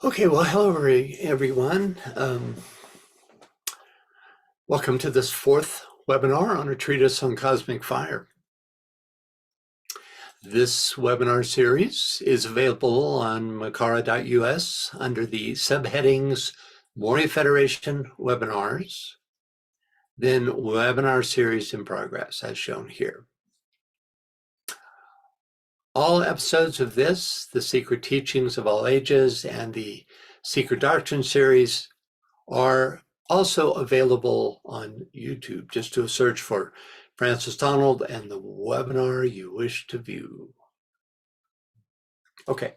Okay, well, hello everyone. Welcome to this fourth webinar on a treatise on cosmic fire. This webinar series is available on makara.us under the subheadings Mori Federation webinars, then webinar series in progress as shown here. All episodes of this, the Secret Teachings of All Ages and the Secret Doctrine series are also available on YouTube. Just do a search for Francis Donald and the webinar you wish to view. Okay.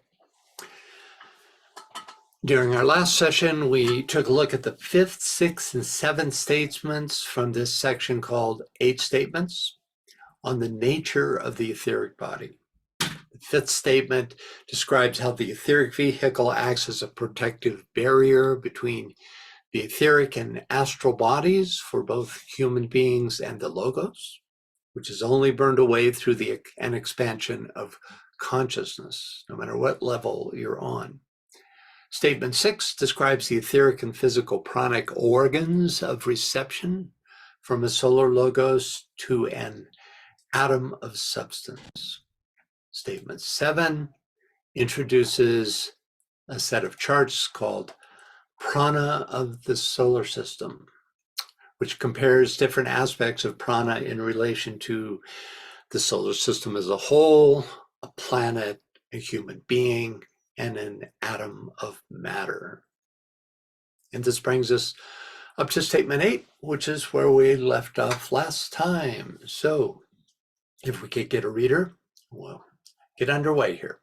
During our last session, we took a look at the fifth, sixth, and seventh statements from this section called 8 Statements on the Nature of the Etheric Body. The fifth statement describes how the etheric vehicle acts as a protective barrier between the etheric and astral bodies for both human beings and the logos, which is only burned away through an expansion of consciousness, no matter what level you're on. Statement 6 describes the etheric and physical pranic organs of reception from a solar logos to an atom of substance. Statement 7 introduces a set of charts called Prana of the solar system, which compares different aspects of prana in relation to the solar system as a whole, a planet, a human being, and an atom of matter. And this brings us up to statement 8, which is where we left off last time. So if we could get a reader, we'll get underway here.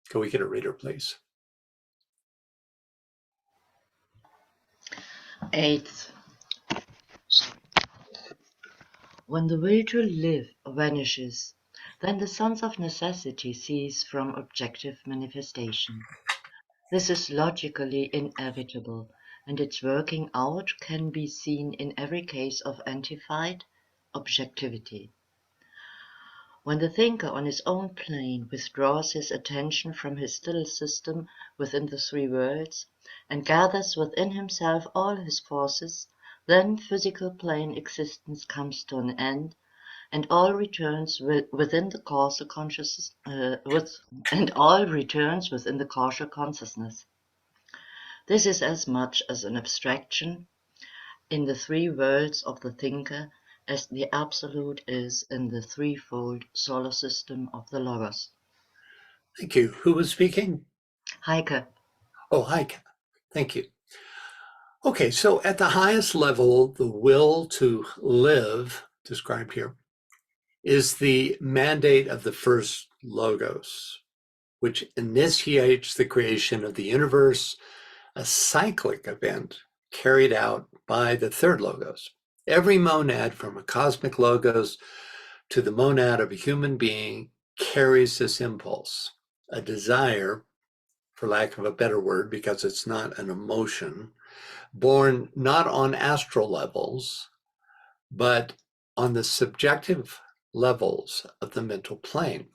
Can we get a reader, please? 8th. When the will to live vanishes, then the sons of necessity cease from objective manifestation. This is logically inevitable, and its working out can be seen in every case of antified objectivity. When the thinker on his own plane withdraws his attention from his still system within the three worlds, and gathers within himself all his forces, then physical plane existence comes to an end, and all returns within the causal consciousness, consciousness. This is as much as an abstraction in the three worlds of the thinker as the absolute is in the threefold solar system of the logos. Thank you. Who was speaking? Heike. Oh, Heike. Thank you. Okay, so at the highest level, the will to live, described here, is the mandate of the first logos, which initiates the creation of the universe, a cyclic event carried out by the third logos. Every monad, from a cosmic logos to the monad of a human being, carries this impulse, a desire, for lack of a better word, because it's not an emotion, born not on astral levels, but on the subjective levels of the mental plane,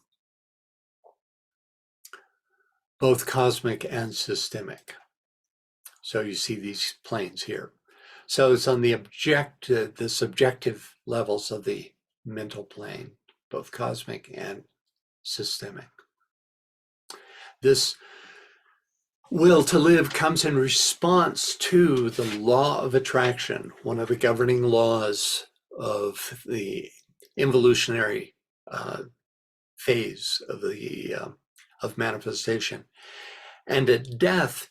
both cosmic and systemic. So you see these planes here. So it's on the subjective levels of the mental plane, both cosmic and systemic. This will to live comes in response to the law of attraction, one of the governing laws of the involutionary phase of manifestation. And at death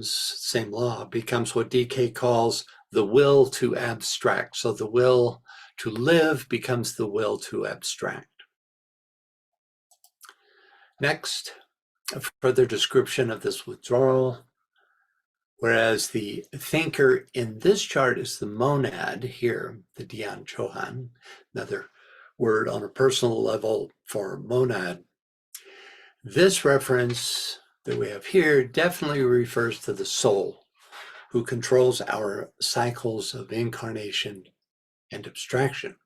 same law, becomes what DK calls the will to abstract. So the will to live becomes the will to abstract. Next, a further description of this withdrawal. Whereas the thinker in this chart is the monad here, the Dhyan Chohan, another word on a personal level for monad. This reference that we have here definitely refers to the soul, who controls our cycles of incarnation and abstraction.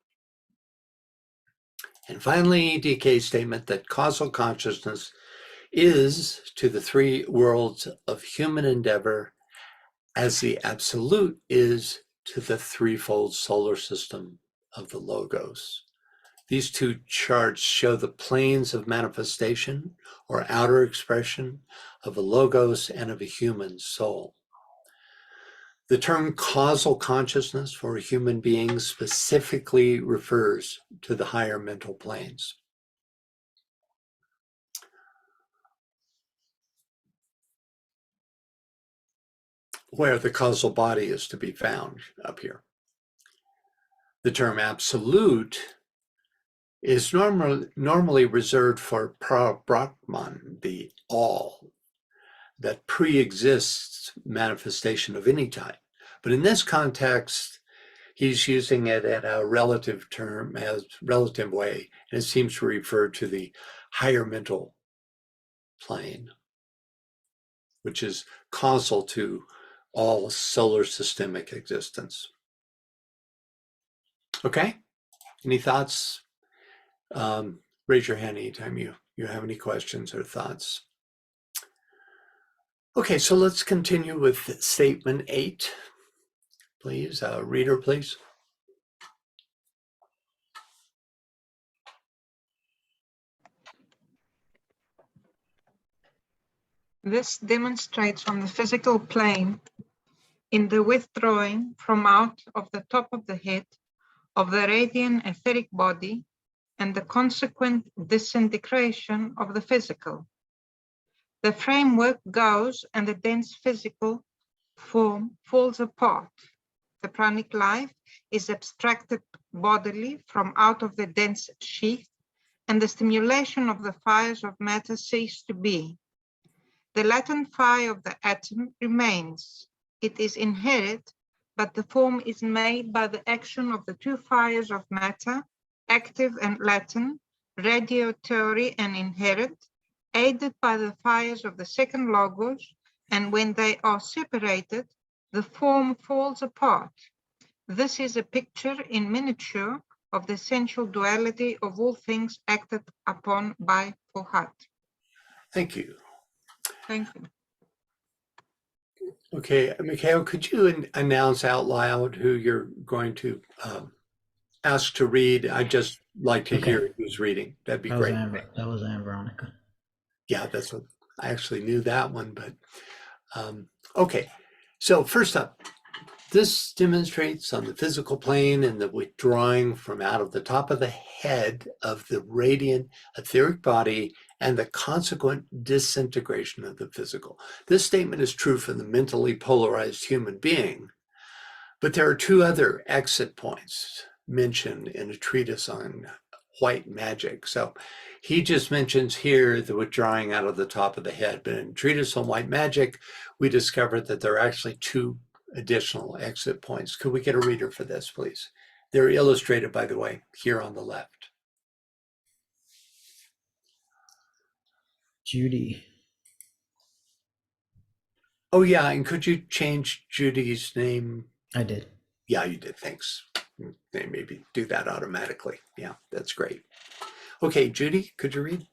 And finally, DK's statement that causal consciousness is to the three worlds of human endeavor as the absolute is to the threefold solar system of the Logos. These two charts show the planes of manifestation or outer expression of a Logos and of a human soul. The term causal consciousness for a human being specifically refers to the higher mental planes. Where the causal body is to be found up here. The term absolute is normally reserved for Brahman, the all, that pre-exists manifestation of any type. But in this context, he's using it in a relative term, as relative way, and it seems to refer to the higher mental plane, which is causal to all solar systemic existence. Okay, any thoughts? Raise your hand anytime you have any questions or thoughts. Okay, so let's continue with statement 8. Please, reader, please. This demonstrates on the physical plane in the withdrawing from out of the top of the head of the radiant etheric body and the consequent disintegration of the physical. The framework goes and the dense physical form falls apart. The pranic life is abstracted bodily from out of the dense sheath, and the stimulation of the fires of matter cease to be. The latent fire of the atom remains. It is inherent, but the form is made by the action of the two fires of matter, active and latent, radiatory and inherent, aided by the fires of the second logos, and when they are separated, the form falls apart. This is a picture in miniature of the essential duality of all things acted upon by Fohat. Thank you. Thank you. Okay, Mikhail, could you announce out loud who you're going to ask to read? I'd just like to hear who's reading. That'd be great. That was Anne Veronica. Yeah, that's what I actually knew that one, but okay. So first up, this demonstrates on the physical plane and the withdrawing from out of the top of the head of the radiant etheric body and the consequent disintegration of the physical. This statement is true for the mentally polarized human being, but there are two other exit points mentioned in a treatise on white magic. So he just mentions here the withdrawing out of the top of the head, but in treatise on white magic, we discovered that there are actually two additional exit points. Could we get a reader for this, please? They're illustrated, by the way, here on the left. Judy. Oh yeah, and could you change Judy's name? I did. Yeah, you did, thanks. They maybe do that automatically. Yeah, that's great. Okay, Judy, could you read?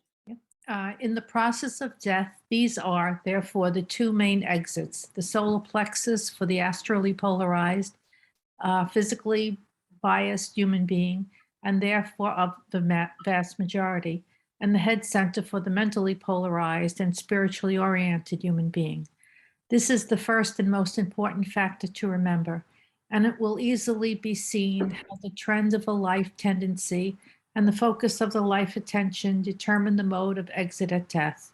In the process of death, these are, therefore, the two main exits: the solar plexus for the astrally polarized, physically biased human being, and therefore of the vast majority, and the head center for the mentally polarized and spiritually oriented human being. This is the first and most important factor to remember, and it will easily be seen how the trend of a life tendency and the focus of the life attention determine the mode of exit at death.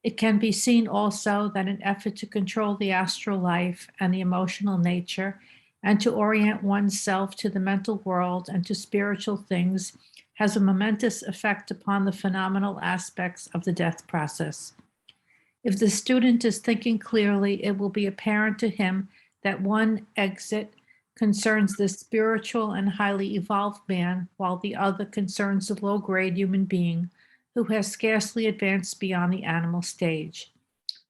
It can be seen also that an effort to control the astral life and the emotional nature and to orient oneself to the mental world and to spiritual things has a momentous effect upon the phenomenal aspects of the death process. If the student is thinking clearly, it will be apparent to him that one exit concerns the spiritual and highly evolved man, while the other concerns the low-grade human being who has scarcely advanced beyond the animal stage.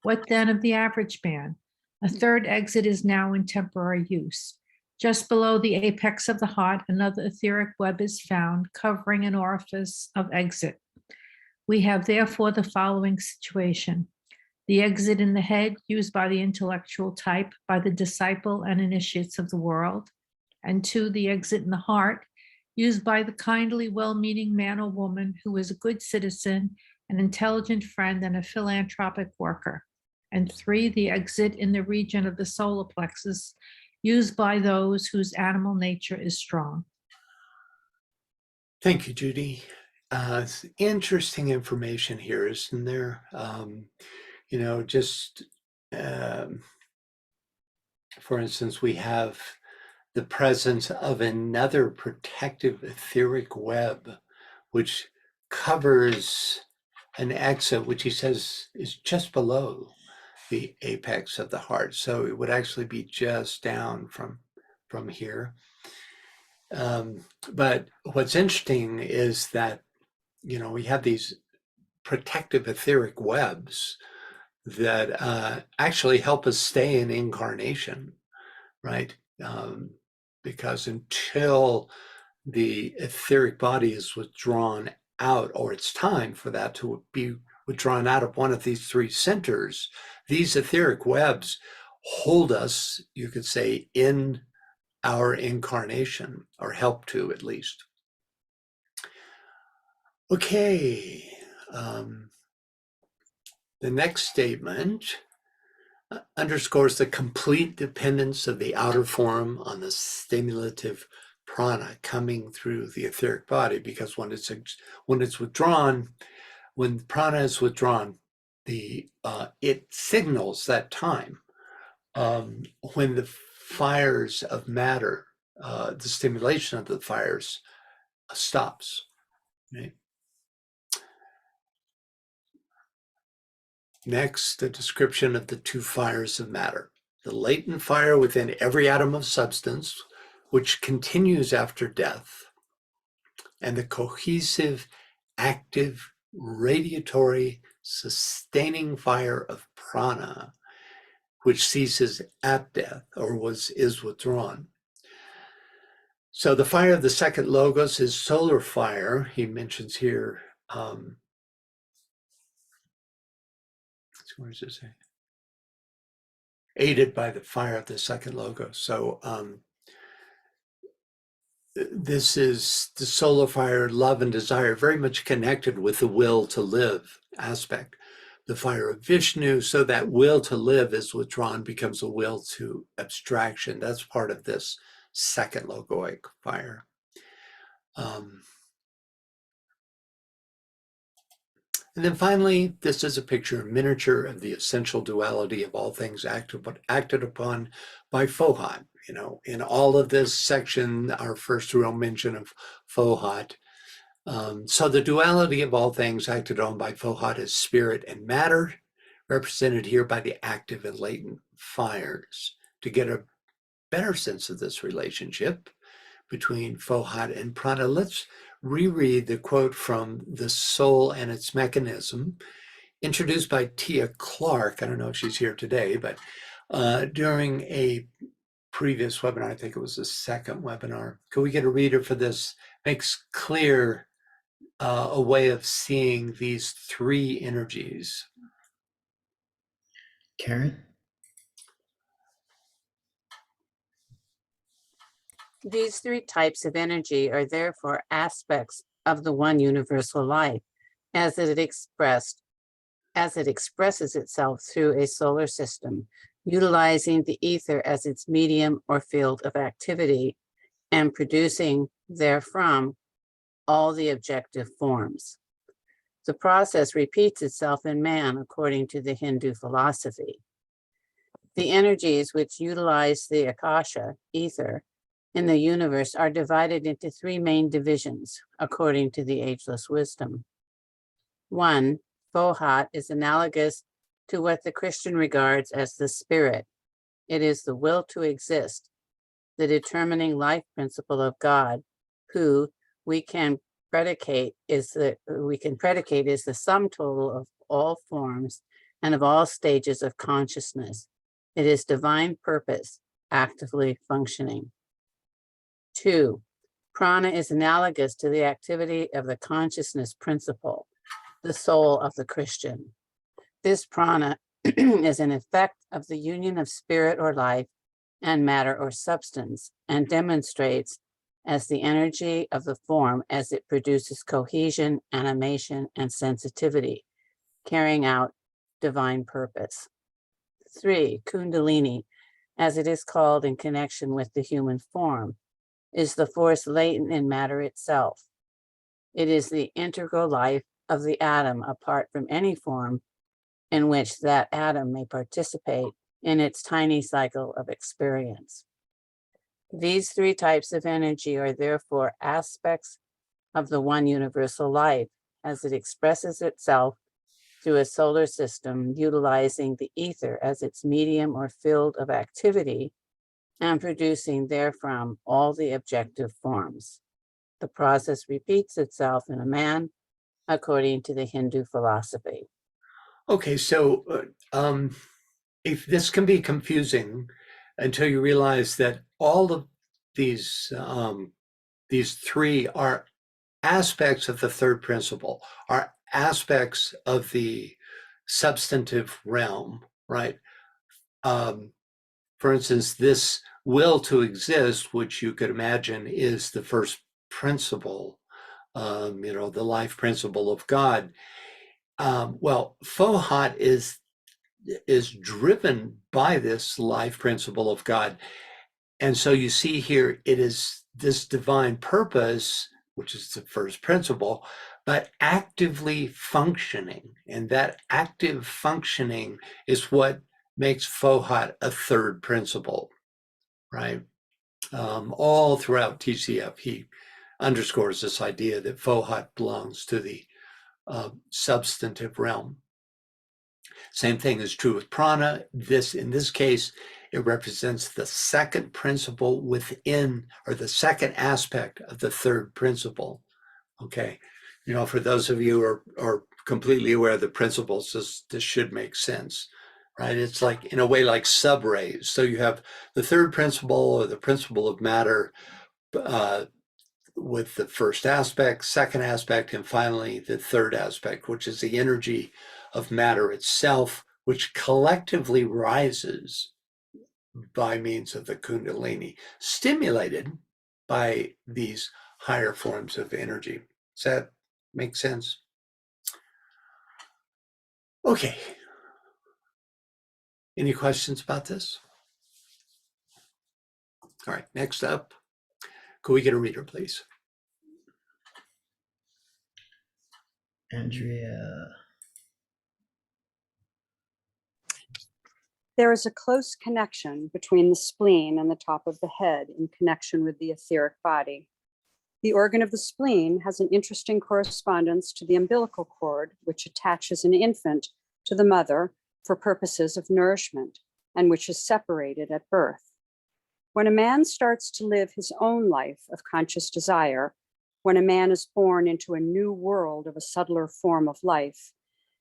What then of the average man? A third exit is now in temporary use. Just below the apex of the heart, another etheric web is found, covering an orifice of exit. We have therefore the following situation. The exit in the head, used by the intellectual type, by the disciple and initiates of the world. And 2, the exit in the heart, used by the kindly, well-meaning man or woman who is a good citizen, an intelligent friend, and a philanthropic worker. And 3, the exit in the region of the solar plexus, used by those whose animal nature is strong. Thank you, Judy. It's interesting information here, isn't there? For instance, we have the presence of another protective etheric web, which covers an exit, which he says is just below the apex of the heart. So it would actually be just down from here. But what's interesting is that, we have these protective etheric webs that actually help us stay in incarnation, right? Because until the etheric body is withdrawn out, or it's time for that to be withdrawn out of one of these 3 centers, these etheric webs hold us, you could say, in our incarnation, or help to at least. Okay. The next statement underscores the complete dependence of the outer form on the stimulative prana coming through the etheric body, because when it's withdrawn, when prana is withdrawn, it signals that time when the fires of matter, the stimulation of the fires stops. Right? Next, a description of the 2 fires of matter. The latent fire within every atom of substance, which continues after death, and the cohesive, active, radiatory, sustaining fire of prana, which ceases at death or is withdrawn. So the fire of the second logos is solar fire. He mentions here, where does it say? Aided by the fire of the second logos. So this is the solar fire, love and desire, very much connected with the will to live aspect. The fire of Vishnu, so that will to live is withdrawn, becomes a will to abstraction. That's part of this second logoic fire. And then finally, this is a picture, a miniature of the essential duality of all things acted upon by Fohat. In all of this section, our first real mention of Fohat. So the duality of all things acted on by Fohat is spirit and matter, represented here by the active and latent fires. To get a better sense of this relationship between Fohat and Prana, let's reread the quote from The Soul and Its Mechanism, introduced by Tia Clark. I don't know if she's here today, but during a previous webinar, I think it was the second webinar. Could we get a reader for this? Makes clear a way of seeing these 3 energies. Karen? These 3 types of energy are therefore aspects of the one universal life, as it expresses itself through a solar system, utilizing the ether as its medium or field of activity, and producing therefrom all the objective forms. The process repeats itself in man according to the Hindu philosophy. The energies which utilize the akasha, ether, in the universe are divided into 3 main divisions, according to the ageless wisdom. 1, Fohat is analogous to what the Christian regards as the spirit. It is the will to exist, the determining life principle of God, who we can predicate is the sum total of all forms and of all stages of consciousness. It is divine purpose actively functioning. 2. Prana is analogous to the activity of the consciousness principle, the soul of the Christian. This prana is an effect of the union of spirit or life and matter or substance, and demonstrates as the energy of the form as it produces cohesion, animation, and sensitivity, carrying out divine purpose. 3. Kundalini, as it is called in connection with the human form, is the force latent in matter itself. It is the integral life of the atom apart from any form in which that atom may participate in its tiny cycle of experience. These 3 types of energy are therefore aspects of the one universal life as it expresses itself through a solar system utilizing the ether as its medium or field of activity and producing therefrom all the objective forms. The process repeats itself in a man according to the Hindu philosophy. Okay, so if this can be confusing until you realize that all of these 3 are aspects of the third principle, are aspects of the substantive realm, right? For instance, this will to exist, which you could imagine is the first principle, the life principle of God. Well, Fohat is driven by this life principle of God. And so you see here, it is this divine purpose, which is the first principle, but actively functioning. And that active functioning is what makes Fohat a third principle, right? All throughout TCF, he underscores this idea that Fohat belongs to the substantive realm. Same thing is true with prana. In this case, it represents the second principle within, or the second aspect of the third principle. Okay, for those of you who are completely aware of the principles, this should make sense, right? It's like, in a way, like subrays. So you have the third principle, or the principle of matter, with the first aspect, second aspect, and finally the third aspect, which is the energy of matter itself, which collectively rises by means of the Kundalini, stimulated by these higher forms of energy. Does that make sense? Okay. Any questions about this? All right, next up, could we get a reader, please? Andrea. There is a close connection between the spleen and the top of the head in connection with the etheric body. The organ of the spleen has an interesting correspondence to the umbilical cord, which attaches an infant to the mother for purposes of nourishment, and which is separated at birth. When a man starts to live his own life of conscious desire, when a man is born into a new world of a subtler form of life,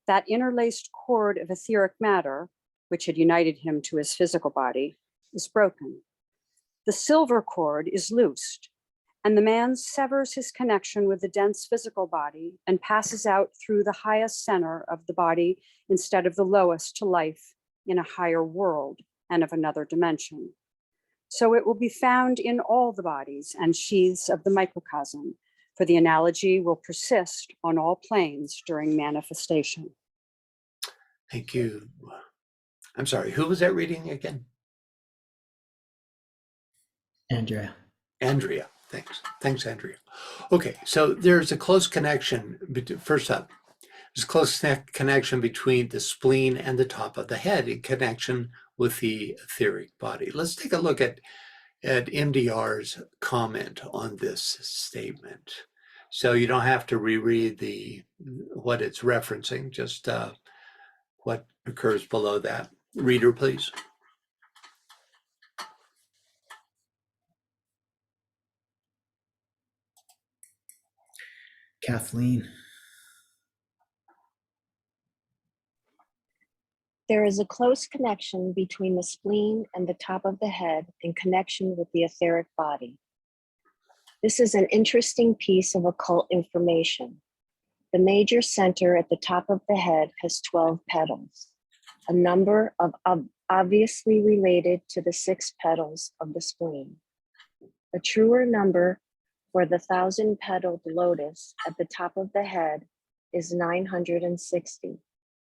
that interlaced cord of etheric matter, which had united him to his physical body, is broken. The silver cord is loosed, and the man severs his connection with the dense physical body and passes out through the highest center of the body instead of the lowest to life in a higher world and of another dimension. So it will be found in all the bodies and sheaths of the microcosm, for the analogy will persist on all planes during manifestation. Thank you. I'm sorry, who was that reading again? Andrea. Andrea, thanks. Thanks, Andrea. Okay, so there's a close connection, first up, there's a close connection between the spleen and the top of the head in connection with the etheric body. Let's take a look at MDR's comment on this statement. So you don't have to reread what it's referencing, just what occurs below that. Reader, please. Kathleen. There is a close connection between the spleen and the top of the head in connection with the etheric body. This is an interesting piece of occult information. The major center at the top of the head has 12 petals, a number obviously related to the 6 petals of the spleen. A truer number for the 1,000-petaled lotus at the top of the head is 960,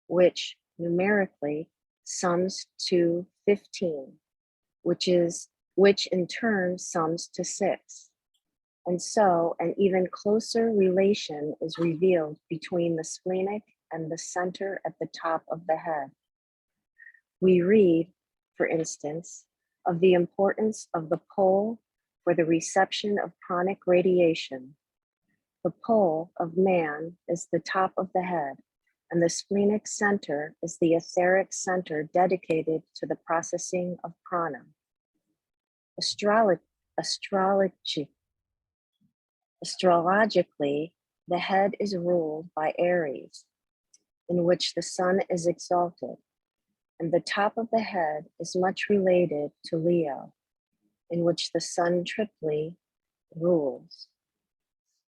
which numerically sums to 15, which in turn sums to 6. And so an even closer relation is revealed between the splenic and the center at the top of the head. We read, for instance, of the importance of the pole for the reception of pranic radiation. The pole of man is the top of the head, and the splenic center is the etheric center dedicated to the processing of prana. Astrologically, the head is ruled by Aries, in which the sun is exalted, and the top of the head is much related to Leo, in which the sun triply rules.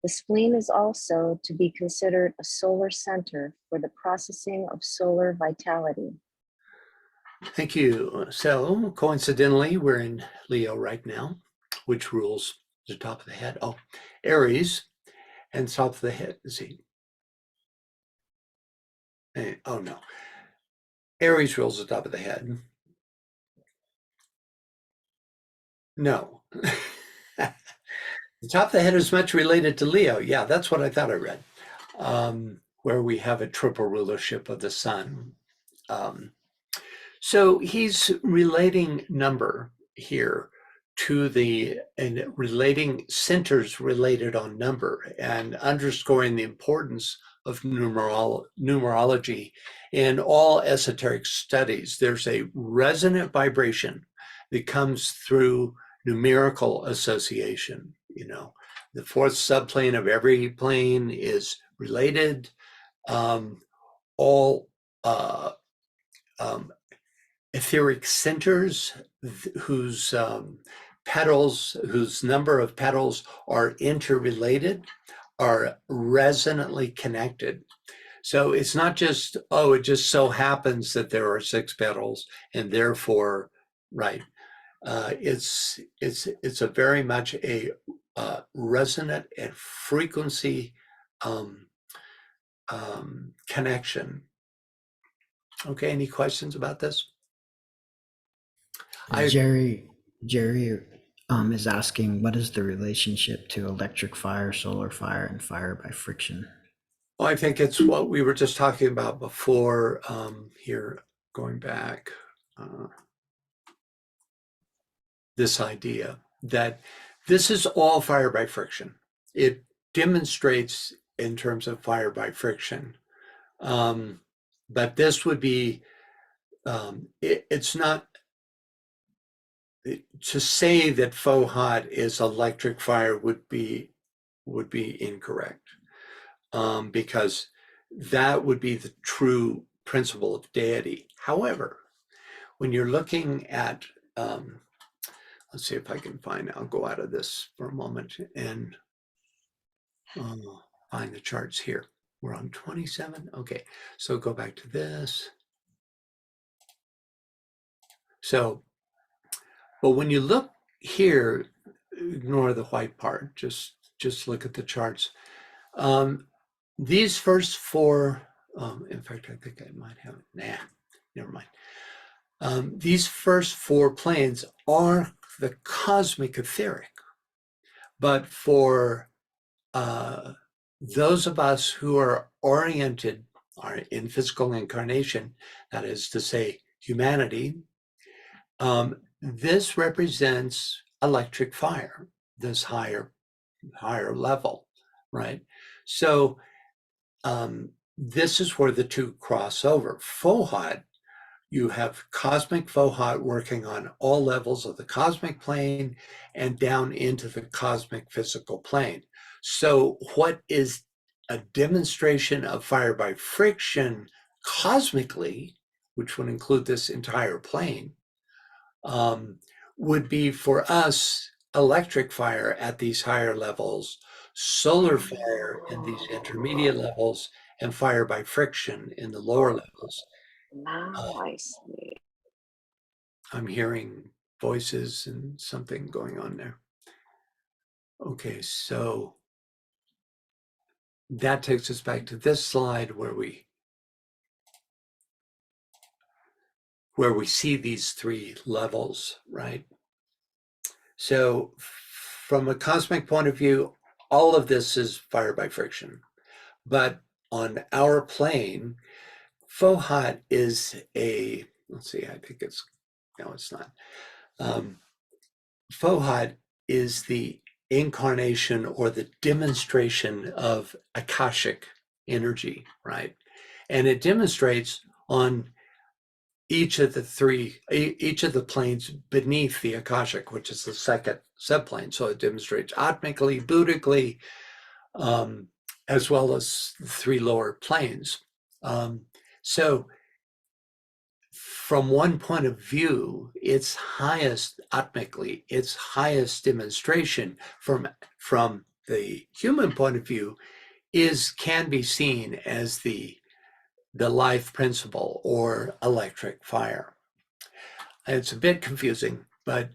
The spleen is also to be considered a solar center for the processing of solar vitality. Thank you. So coincidentally, we're in Leo right now, which rules the top of the head. Oh, Aries and top of the head. Let's see. Oh no. Aries rules the top of the head. No. The top of the head is much related to Leo. Yeah, that's what I thought I read. Where we have a triple rulership of the sun. So he's relating number here to and relating centers related on number and underscoring the importance of numerology in all esoteric studies. There's a resonant vibration that comes through numerical association. You know, the fourth subplane of every plane is related. All etheric centers whose number of petals are interrelated are resonantly connected. So it's not just, oh, it just so happens that there are 6 petals and therefore, right. It's a very much a resonant and frequency connection. Okay, any questions about this? Jerry is asking, what is the relationship to electric fire, solar fire, and fire by friction? Well, I think it's what we were just talking about before here, going back, this idea that this is all fire by friction. It demonstrates in terms of fire by friction. But this would be, it's not, to say that faux hot is electric fire would be incorrect, because that would be the true principle of deity. However, when you're looking at, let's see if I can find, I'll go out of this for a moment and find the charts here. We're on 27. Okay, so go back to this. So, but when you look here, ignore the white part, just look at the charts. These first 4, in fact, I think I might have, never mind. These first 4 planes are the cosmic etheric, but for those of us who are oriented, are in physical incarnation, that is to say, humanity, this represents electric fire, this higher level, right? So this is where the two cross over. Faux hot, you have cosmic faux hot working on all levels of the cosmic plane and down into the cosmic physical plane. So what is a demonstration of fire by friction cosmically, which would include this entire plane, would be for us electric fire at these higher levels, solar fire in these intermediate levels, and fire by friction in the lower levels. Now I see. I'm hearing voices and something going on there. Okay, so that takes us back to this slide where we see these three levels, right? So from a cosmic point of view, all of this is fire by friction. But on our plane, Fohat is a, let's see, I think it's, no, it's not. Fohat is the incarnation or the demonstration of Akashic energy, right? And it demonstrates on each of the planes beneath the Akashic, which is the second subplane. So it demonstrates atmically, buddhically, as well as the three lower planes. So from one point of view, its highest atmically, its highest demonstration from the human point of view can be seen as the life principle or electric fire. It's a bit confusing, but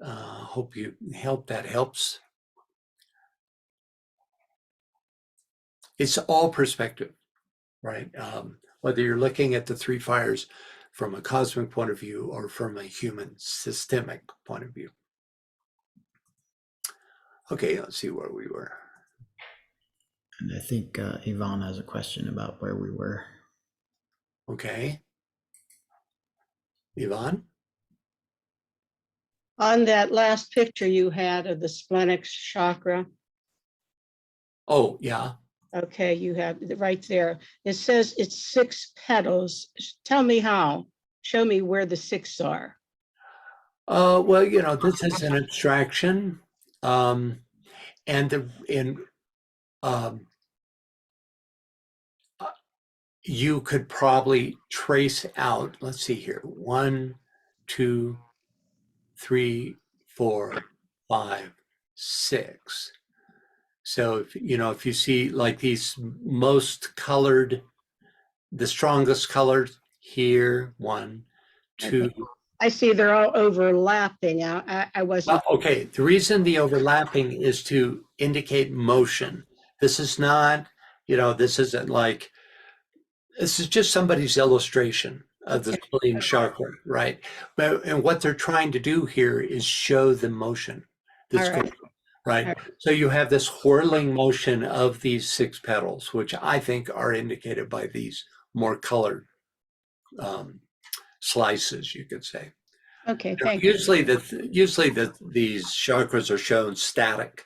hope that helps. It's all perspective, right? Whether you're looking at the three fires from a cosmic point of view or from a human systemic point of view. Okay, let's see where we were. And I think Yvonne has a question about where we were. Okay. Yvonne? On that last picture you had of the splenic chakra, Oh, yeah. okay, you have right there. It says it's 6 petals. Tell me how. Show me where the 6 are. Well, this is an abstraction. You could probably trace out, let's see here, 1, 2, 3, 4, 5, 6. So if you see like these most colored, the strongest colored here, 1, 2. Okay. I see they're all overlapping. I wasn't. Okay, the reason the overlapping is to indicate motion. This is not, this isn't like, this is just somebody's illustration of the spleen chakra, right? And what they're trying to do here is show the motion that's All right. going on, right? All right. So you have this whirling motion of these 6 petals, which I think are indicated by these more colored slices, you could say. Okay, thank you. Usually these chakras are shown static,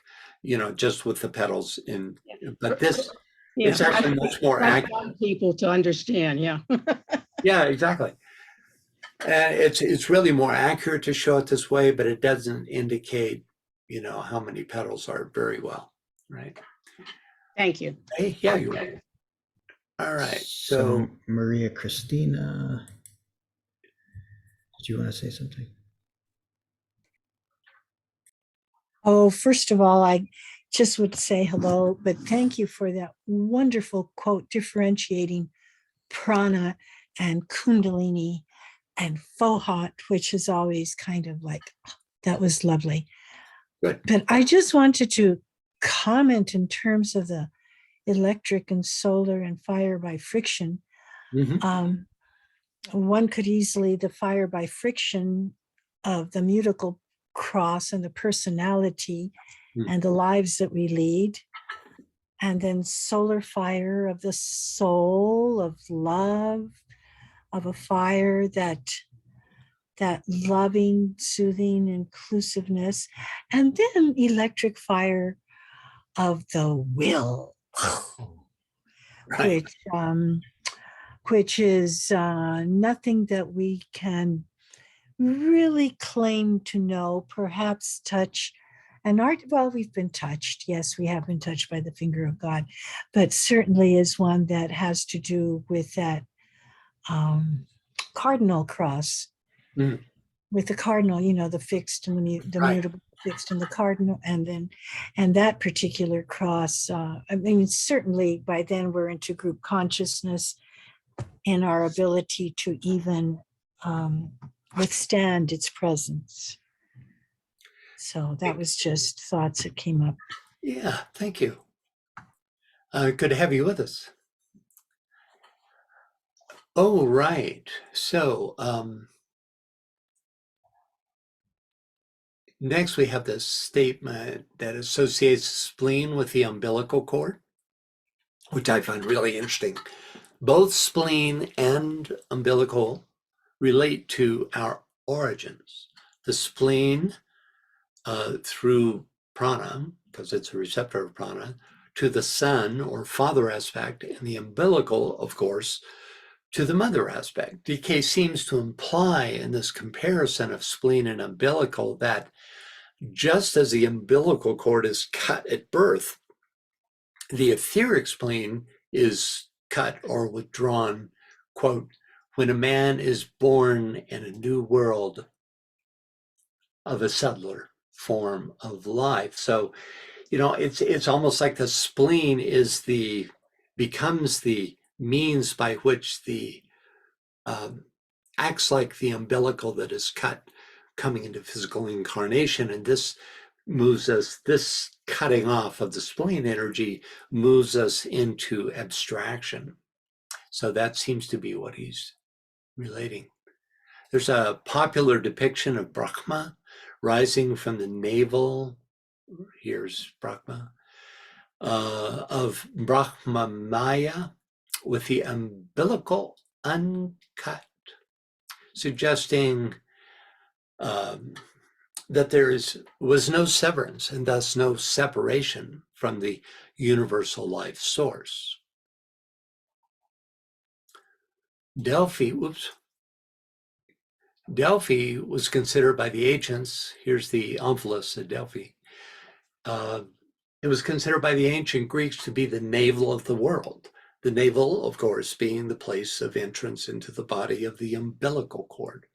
just with the petals in, but this, Yeah. it's actually much more accurate. People to understand, yeah. Yeah, exactly. And it's really more accurate to show it this way, but it doesn't indicate, how many petals are very well, right? Thank you. Hey, yeah, you're right. All right. So Maria Christina, did you want to say something? Oh, first of all, I just would say hello, but thank you for that wonderful quote differentiating prana and kundalini and fohat, which is always kind of like, that was lovely. good. But I just wanted to comment in terms of the electric and solar and fire by friction. Mhm. One could easily, the fire by friction of the mutical cross and the personality and the lives that we lead, and then solar fire of the soul, of love, of a fire that loving, soothing inclusiveness, and then electric fire of the will, Right. which is nothing that we can really claim to know, perhaps touch. And well, we've been touched. Yes, we have been touched by the finger of God, but certainly is one that has to do with that cardinal cross Mm. with the cardinal, the fixed and the Right. mutable, fixed and the cardinal, and that particular cross. I mean, certainly by then we're into group consciousness and our ability to even withstand its presence. So that was just thoughts that came up. Yeah, thank you. Good to have you with us. Oh, right. So next we have this statement that associates the spleen with the umbilical cord, which I find really interesting. Both spleen and umbilical relate to our origins. The spleen through prana, because it's a receptor of prana, to the son or father aspect, and the umbilical, of course, to the mother aspect. DK seems to imply in this comparison of spleen and umbilical that just as the umbilical cord is cut at birth, the etheric spleen is cut or withdrawn, quote, when a man is born in a new world of a subtler form of life. So, it's almost like the spleen becomes the means by which the acts like the umbilical that is cut coming into physical incarnation. And this cutting off of the spleen energy moves us into abstraction. So that seems to be what he's relating. There's a popular depiction of Brahma rising from the navel. Here's Brahma. Of Brahma Maya with the umbilical uncut, suggesting that there was no severance and thus no separation from the universal life source. Delphi was considered by the ancients, here's the Omphalos at Delphi, it was considered by the ancient Greeks to be the navel of the world. The navel, of course, being the place of entrance into the body of the umbilical cord.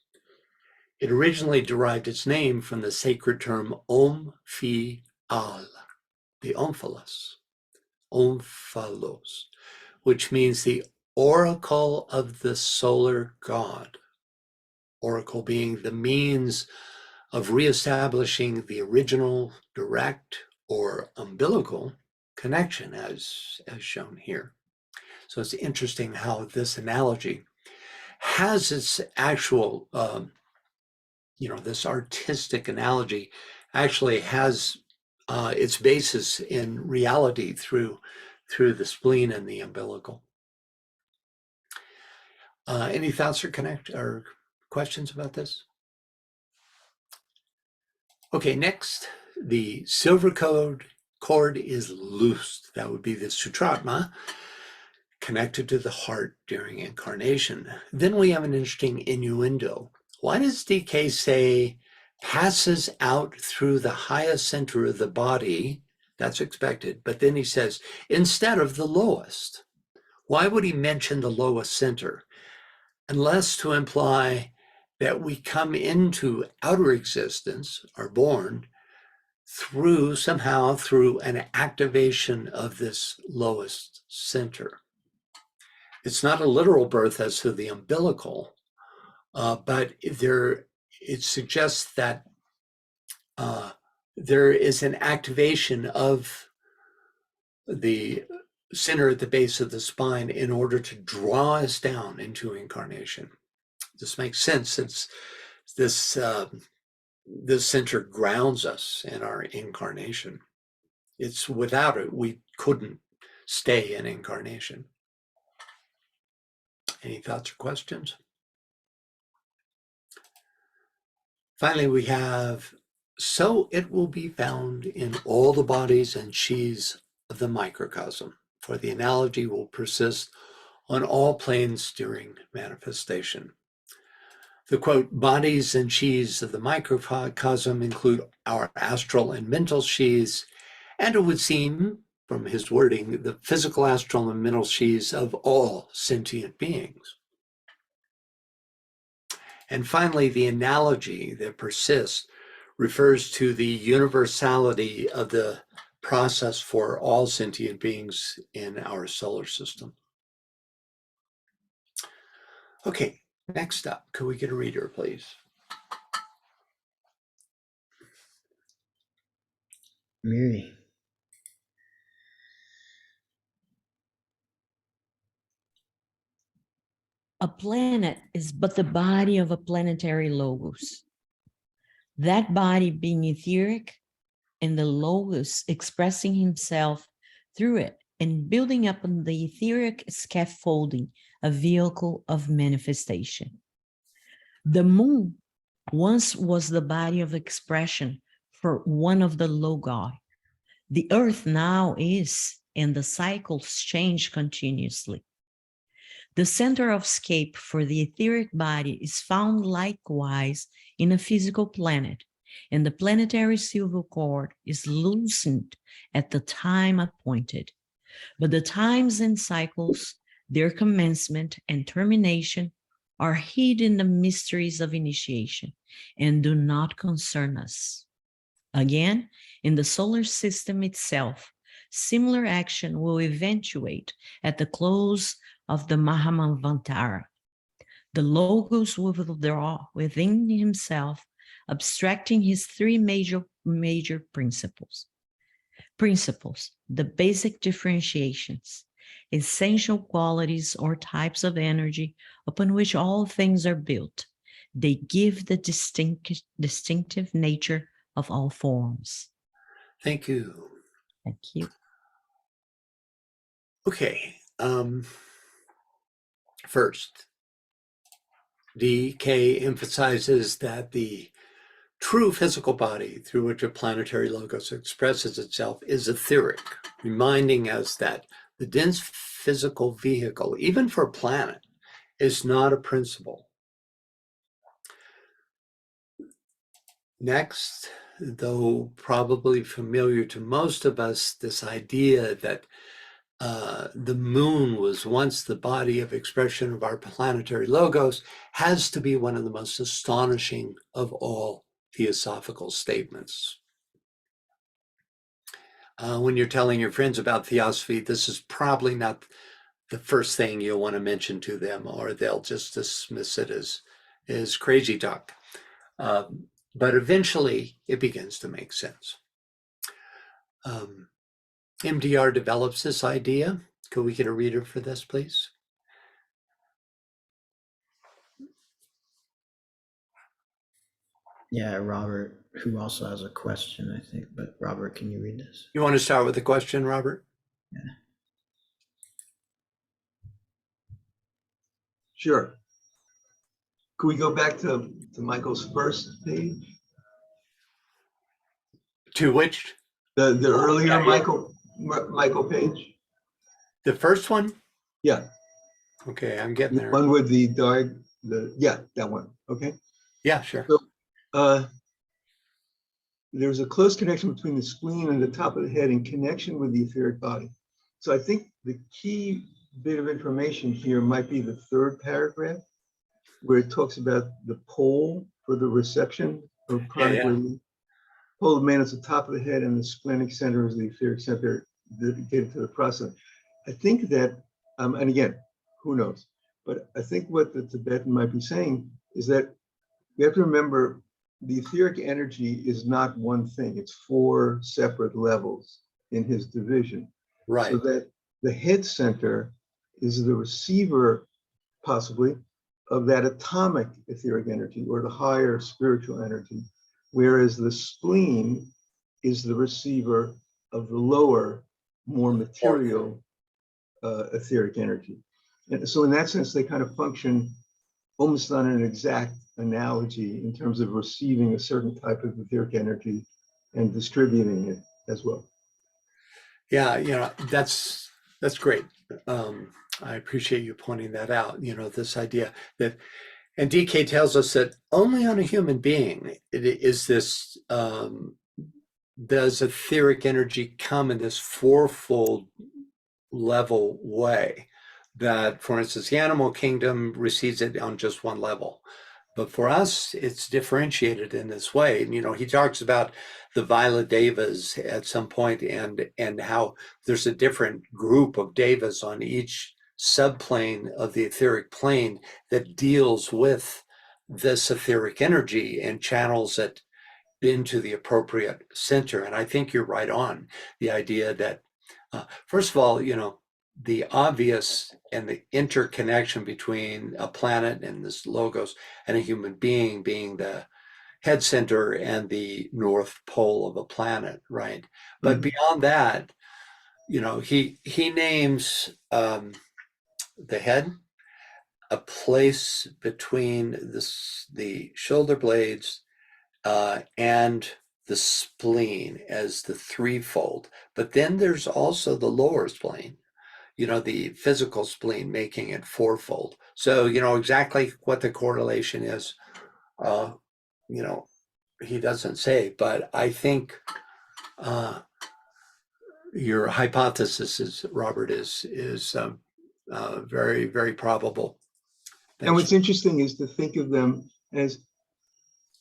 It originally derived its name from the sacred term Om-Phi-Al, the Omphalos, which means the oracle of the solar god. Oracle being the means of reestablishing the original direct or umbilical connection as shown here. So it's interesting how this analogy has its actual, this artistic analogy actually has its basis in reality through the spleen and the umbilical. Any thoughts or questions about this? Okay, next, the silver cord is loosed. That would be the Sutratma, connected to the heart during incarnation. Then we have an interesting innuendo. Why does DK say passes out through the highest center of the body? That's expected. But then he says, instead of the lowest. Why would he mention the lowest center? Unless to imply that we come into outer existence, are born, somehow through an activation of this lowest center. It's not a literal birth as to the umbilical, but it suggests that there is an activation of the center at the base of the spine in order to draw us down into incarnation. This makes sense since this center grounds us in our incarnation. It's without it, we couldn't stay in incarnation. Any thoughts or questions? Finally, we have, so it will be found in all the bodies and sheaths of the microcosm, for the analogy will persist on all planes during manifestation. The quote, bodies and sheaths of the microcosm include our astral and mental sheaths, and it would seem, from his wording, the physical, astral, and mental sheaths of all sentient beings. And finally, the analogy that persists refers to the universality of the process for all sentient beings in our solar system. Okay, next up, could we get a reader, please? Miri. A planet is but the body of a planetary logos. That body being etheric and the logos expressing himself through it and building up on the etheric scaffolding, a vehicle of manifestation. The moon once was the body of expression for one of the logi. The earth now is, and the cycles change continuously. The center of escape for the etheric body is found likewise in a physical planet, and the planetary silver cord is loosened at the time appointed. But the times and cycles, their commencement and termination, are hid in the mysteries of initiation and do not concern us. Again, in the solar system itself, similar action will eventuate at the close of the Mahamanvantara. The Logos will withdraw within himself, abstracting his three major principles. The basic differentiations, essential qualities or types of energy upon which all things are built. They give the distinctive nature of all forms. Thank you. Thank you. Okay. First, DK emphasizes that the true physical body through which a planetary logos expresses itself is etheric, reminding us that the dense physical vehicle, even for a planet, is not a principle. Next, though probably familiar to most of us, this idea that the moon was once the body of expression of our planetary logos has to be one of the most astonishing of all theosophical statements. When you're telling your friends about theosophy, this is probably not the first thing you'll want to mention to them, or they'll just dismiss it as crazy talk. But eventually it begins to make sense. MDR develops this idea. Could we get a reader for this, please? Yeah, Robert, who also has a question, I think. But Robert, can you read this? You want to start with the question, Robert? Yeah. Sure. Could we go back to Michael's first page? To which? The earlier yeah. Michael page? The first one? Yeah. Okay, I'm getting The there. one with the dark, yeah, that one. Okay. Yeah, sure. So there's a close connection between the spleen and the top of the head in connection with the etheric body. So I think the key bit of information here might be the third paragraph, where it talks about the pole for the reception of pranic radiation. Pole of man is the top of the head, and the splenic center is the etheric center dedicated to the process. I think that, and again, who knows? But I think what the Tibetan might be saying is that we have to remember the etheric energy is not one thing. It's 4 separate levels in his division. Right. So that the head center is the receiver, possibly, of that atomic etheric energy or the higher spiritual energy, whereas the spleen is the receiver of the lower, more material etheric energy. And so in that sense, they kind of function almost on an exact analogy in terms of receiving a certain type of etheric energy and distributing it as well. Yeah, you know, that's great. I appreciate you pointing that out, you know, this idea that, and DK tells us that only on a human being is this, does etheric energy come in this fourfold level way, that, for instance, the animal kingdom receives it on just one level. But for us, it's differentiated in this way. And, he talks about the violet devas at some point and how there's a different group of devas on each subplane of the etheric plane that deals with this etheric energy and channels it into the appropriate center. And I think you're right on the idea that, first of all, the obvious and the interconnection between a planet and this logos and a human being being the head center and the north pole of a planet, right? But beyond that, he names the head, a place between the shoulder blades and the spleen as the threefold. But then there's also the lower spleen, the physical spleen, making it fourfold. So, exactly what the correlation is, he doesn't say, but I think your hypothesis is, Robert, is very, very probable. And what's interesting is to think of them as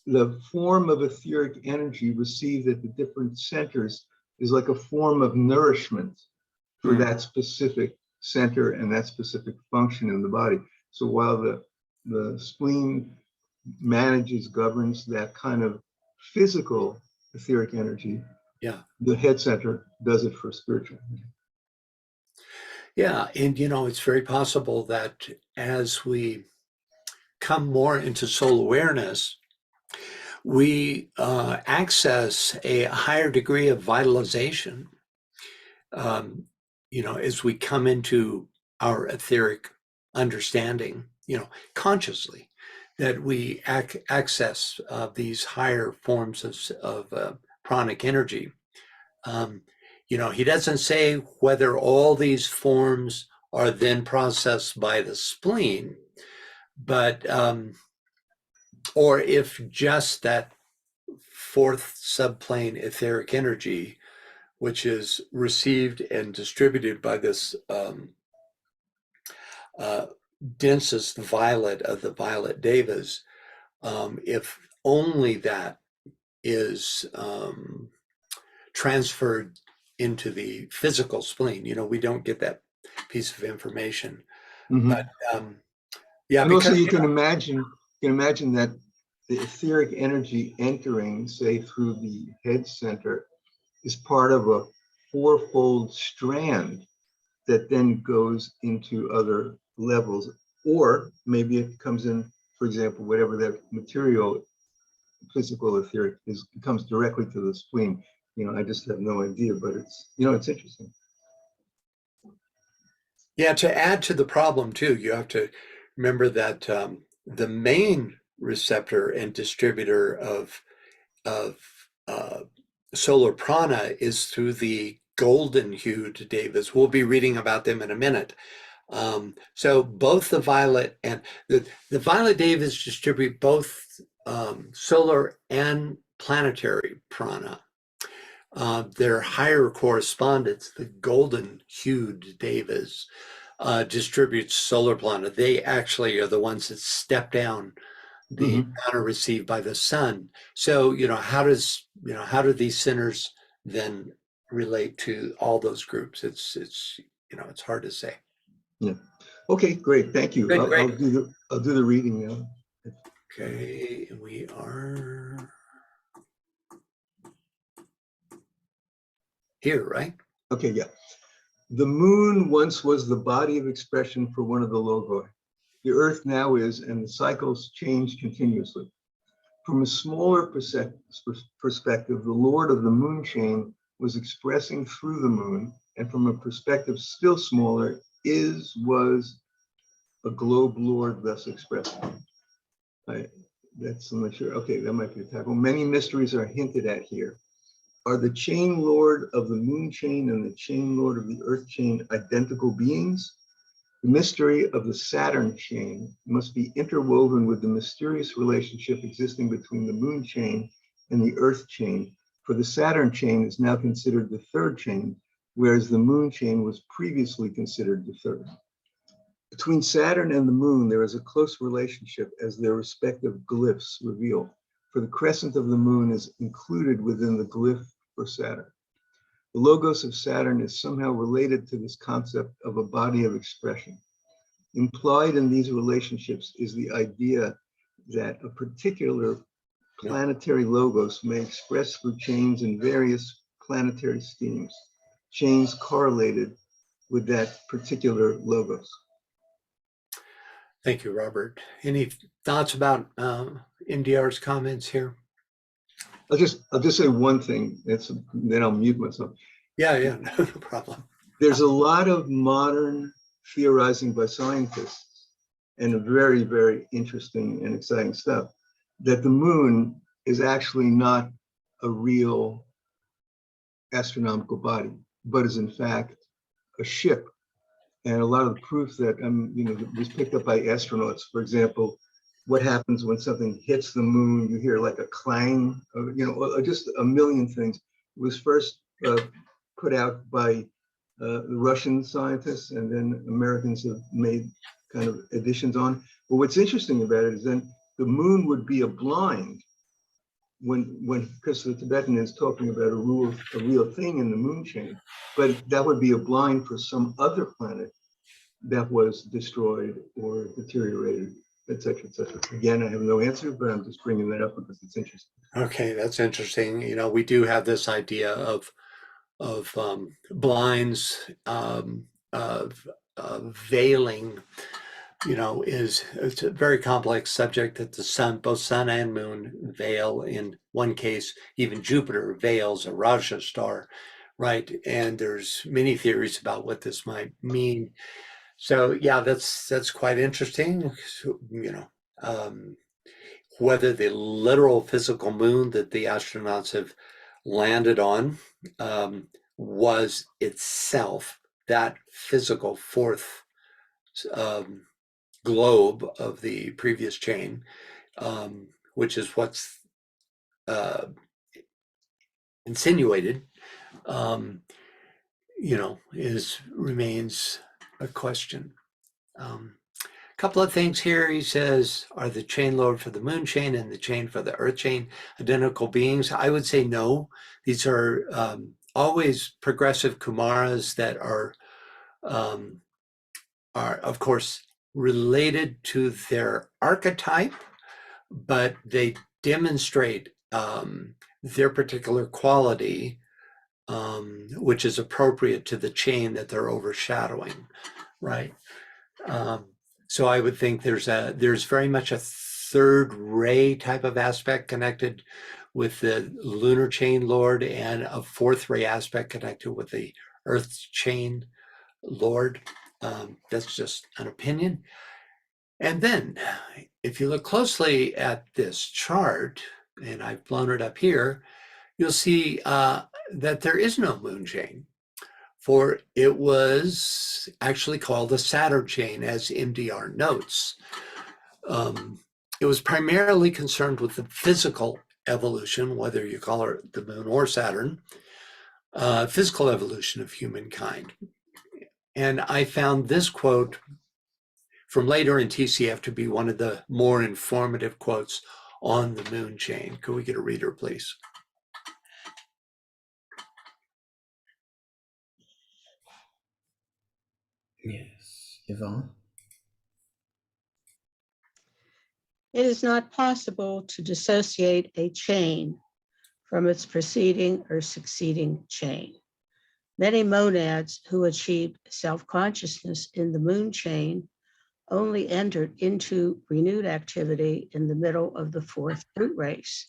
the form of etheric energy received at the different centers is like a form of nourishment for that specific center and that specific function in the body. So while the spleen governs that kind of physical etheric energy, the head center does it for spiritual. Yeah, and it's very possible that as we come more into soul awareness, we access a higher degree of vitalization, as we come into our etheric understanding, consciously, that we access these higher forms of pranic energy. He doesn't say whether all these forms are then processed by the spleen, but or if just that fourth subplane etheric energy, which is received and distributed by this densest violet of the violet devas, if only that is transferred into the physical spleen. We don't get that piece of information. But yeah, and also you can imagine that the etheric energy entering, say, through the head center is part of a fourfold strand that then goes into other levels, or maybe it comes in, for example, whatever that material, physical etheric is, comes directly to the spleen. I just have no idea, but it's interesting. Yeah, to add to the problem too, you have to remember that the main receptor and distributor of solar prana is through the golden hued devas. We'll be reading about them in a minute. So both the violet and the violet devas distribute both solar and planetary prana. Their higher correspondents, the golden hued devas, distribute solar prana. They actually are the ones that step down the prana received by the sun. So, how do these centers then relate to all those groups? It's hard to say. Yeah. Okay, great. Thank you. Good, great. I'll do the reading now. Okay, we are here, right? Okay, yeah. The moon once was the body of expression for one of the logoi. The earth now is, and the cycles change continuously. From a smaller perspective, the Lord of the moon chain was expressing through the moon, and from a perspective still smaller, was a globe Lord thus expressing. I'm not sure. Okay, that might be a typo. Many mysteries are hinted at here. Are the chain lord of the moon chain and the chain lord of the earth chain identical beings? The mystery of the Saturn chain must be interwoven with the mysterious relationship existing between the moon chain and the earth chain, for the Saturn chain is now considered the third chain, whereas the moon chain was previously considered the third. Between Saturn and the moon, there is a close relationship as their respective glyphs reveal. For the crescent of the moon is included within the glyph for Saturn. The logos of Saturn is somehow related to this concept of a body of expression. Implied in these relationships is the idea that a particular planetary logos may express through chains in various planetary schemes, chains correlated with that particular logos. Thank you, Robert. Any thoughts about MDR's comments here? I'll just say one thing, then I'll mute myself. Yeah, no problem. There's a lot of modern theorizing by scientists, and very, very interesting and exciting stuff, that the moon is actually not a real astronomical body, but is in fact a ship. And a lot of the proof that was picked up by astronauts, for example, what happens when something hits the moon, you hear like a clang, just a million things. It was first put out by the Russian scientists, and then Americans have made kind of additions on. But what's interesting about it is then the moon would be a blind because the Tibetan is talking about a real thing in the moon chain, but that would be a blind for some other planet that was destroyed or deteriorated, et cetera, et cetera. Again, I have no answer, but I'm just bringing that up because it's interesting. Okay, that's interesting. We do have this idea of blinds, of veiling. It's a very complex subject that both sun and moon veil. In one case, even Jupiter veils a Raja star, right? And there's many theories about what this might mean. So yeah, that's quite interesting. Whether the literal physical moon that the astronauts have landed on was itself that physical fourth globe of the previous chain, which is what's insinuated, remains a question. Couple of things here. He says, are the chain lord for the moon chain and the chain for the earth chain identical beings? I would say no. These are always progressive Kumaras that are of course related to their archetype, but they demonstrate their particular quality, which is appropriate to the chain that they're overshadowing, right? So I would think there's very much a third ray type of aspect connected with the lunar chain lord, and a fourth ray aspect connected with the earth chain lord. That's just an opinion. And then if you look closely at this chart, and I've blown it up here, you'll see that there is no moon chain, for it was actually called the Saturn chain, as MDR notes. It was primarily concerned with the physical evolution, whether you call it the moon or Saturn, physical evolution of humankind. And I found this quote from later in TCF to be one of the more informative quotes on the moon chain. Could we get a reader, please? Yes, Yvonne. It is not possible to dissociate a chain from its preceding or succeeding chain. Many monads who achieved self-consciousness in the moon chain only entered into renewed activity in the middle of the fourth root race.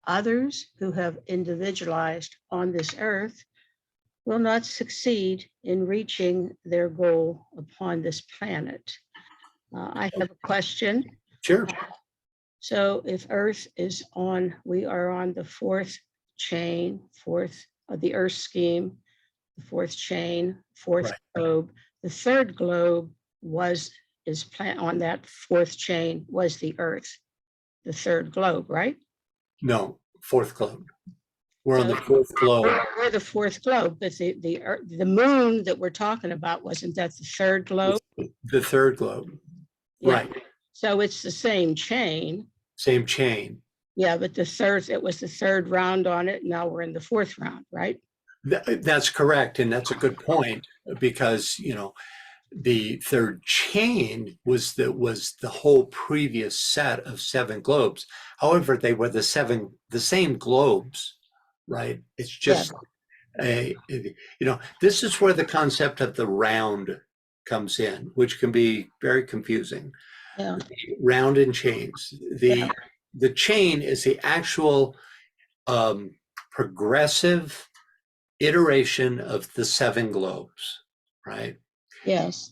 Others who have individualized on this earth will not succeed in reaching their goal upon this planet. I have a question. Sure. So if Earth is we are on the fourth chain, of the Earth scheme, the fourth chain, fourth globe. The third globe on that fourth chain was the Earth, the third globe, right? No, fourth globe. We're on the fourth globe. We're the fourth globe, but the moon that we're talking about, wasn't that the third globe? The third globe. Yeah. Right. So it's the same chain. Same chain. Yeah, but it was the third round on it. Now we're in the fourth round, right? That's correct. And that's a good point because, the third chain was the whole previous set of 7 globes. However, they were the same globes, right? It's just this is where the concept of the round comes in, which can be very confusing. Yeah. Round and chains. The chain is the actual progressive iteration of the 7 globes, right? Yes.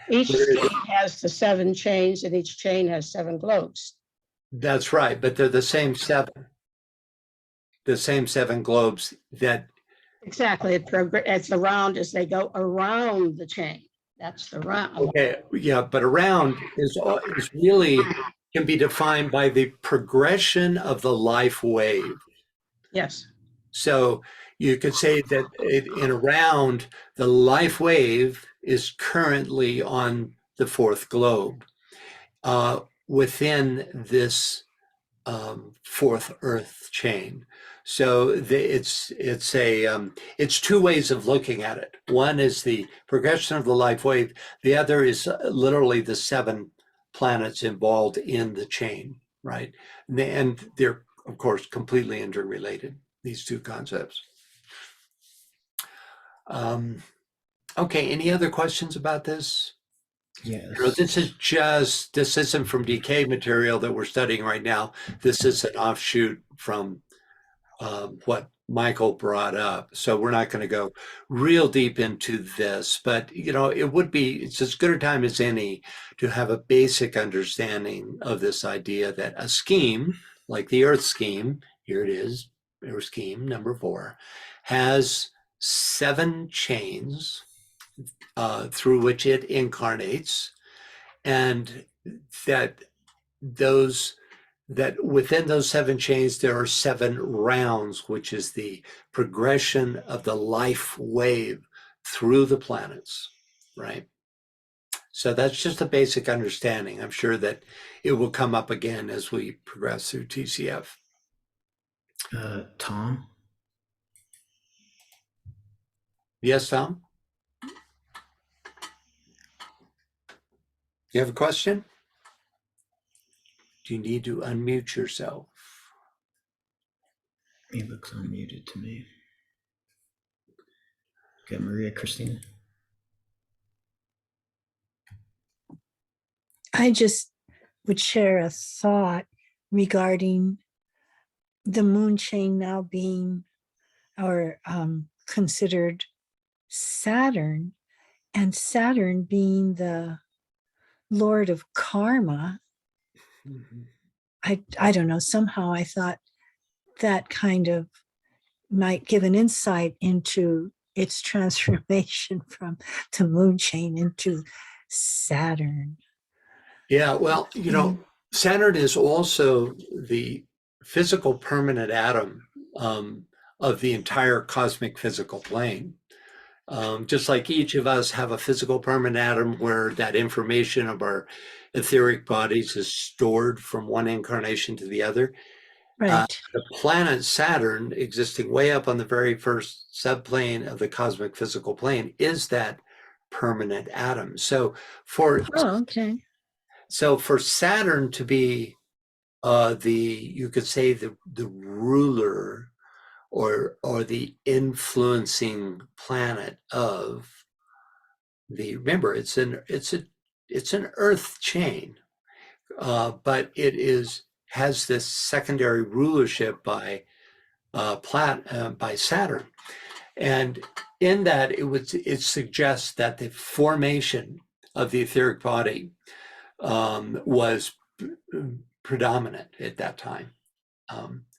Each state has the 7 chains and each chain has 7 globes. That's right, but they're the same 7. The same 7 globes that. Exactly. It's the round as they go around the chain. That's the round. Okay, yeah, but around is really can be defined by the progression of the life wave. Yes. So you could say that in a round, the life wave is currently on the 4th globe within this 4th Earth chain. So it's 2 ways of looking at it. One is the progression of the life wave. The other is literally the 7 planets involved in the chain, right? And they're of course completely interrelated, these 2 concepts. Okay, any other questions about this? Yes. This isn't from decay material that we're studying right now. This is an offshoot from what Michael brought up. So we're not going to go real deep into this, but it's as good a time as any to have a basic understanding of this idea that a scheme like the Earth scheme, here it is, Earth scheme number 4, has 7 chains through which it incarnates, and that within those 7 chains there are 7 rounds, which is the progression of the life wave through the planets, right? So that's just a basic understanding. I'm sure that it will come up again as we progress through TCF. Tom? Yes, Tom? You have a question? Do you need to unmute yourself? He looks unmuted to me. Okay, Maria Christina. I just would share a thought regarding the moon chain now being or considered Saturn, and Saturn being the Lord of Karma. Mm-hmm. I don't know, somehow I thought that kind of might give an insight into its transformation from the moon chain into Saturn. Yeah, well, Saturn is also the physical permanent atom of the entire cosmic physical plane. Just like each of us have a physical permanent atom where that information of our etheric bodies is stored from one incarnation to the other. Right. The planet Saturn, existing way up on the very first subplane of the cosmic physical plane, is that permanent atom. So for Saturn to be you could say the ruler or the influencing planet of remember it's an Earth chain, but it has this secondary rulership by Saturn, and in that it suggests that the formation of the etheric body was predominant at that time,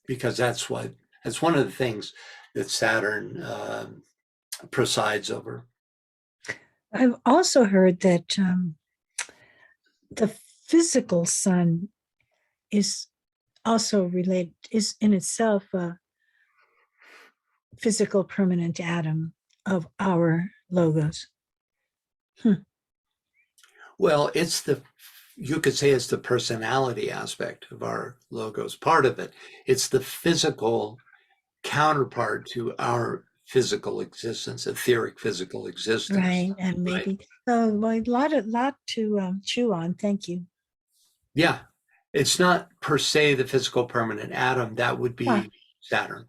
because that's one of the things that Saturn presides over. I've also heard that the physical sun is also is in itself a physical permanent atom of our logos. Well, you could say it's the personality aspect of our logos, part of it. It's the physical counterpart to our physical existence, etheric physical existence. Right. And maybe so a lot to chew on. Thank you. Yeah. It's not per se the physical permanent atom, that would Huh. be Saturn.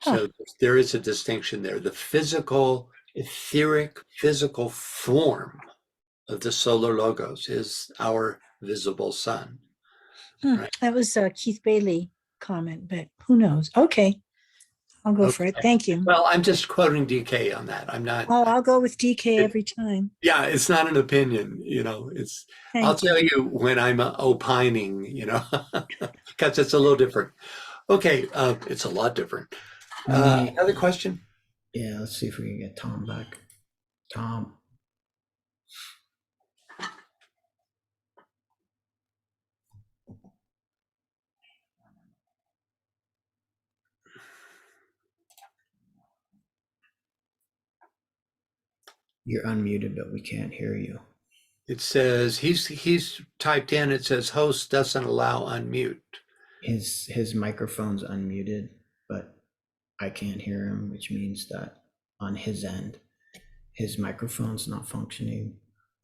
Huh. So there is a distinction there. The physical, etheric, physical form of the solar logos is our visible sun. Right. That was a Keith Bailey comment, but who knows? Okay. I'll go for it. Okay. Thank you. Well, I'm just quoting DK on that. I'm not. Oh, I'll go with DK every time. Yeah, it's not an opinion, I'll Thank you. tell you when I'm opining, because it's a little different. Okay, it's a lot different. Another question? Yeah, let's see if we can get Tom back. Tom. You're unmuted, but we can't hear you. It says he's typed in, it says host doesn't allow unmute. His microphone's unmuted, but I can't hear him, which means that on his end, his microphone's not functioning.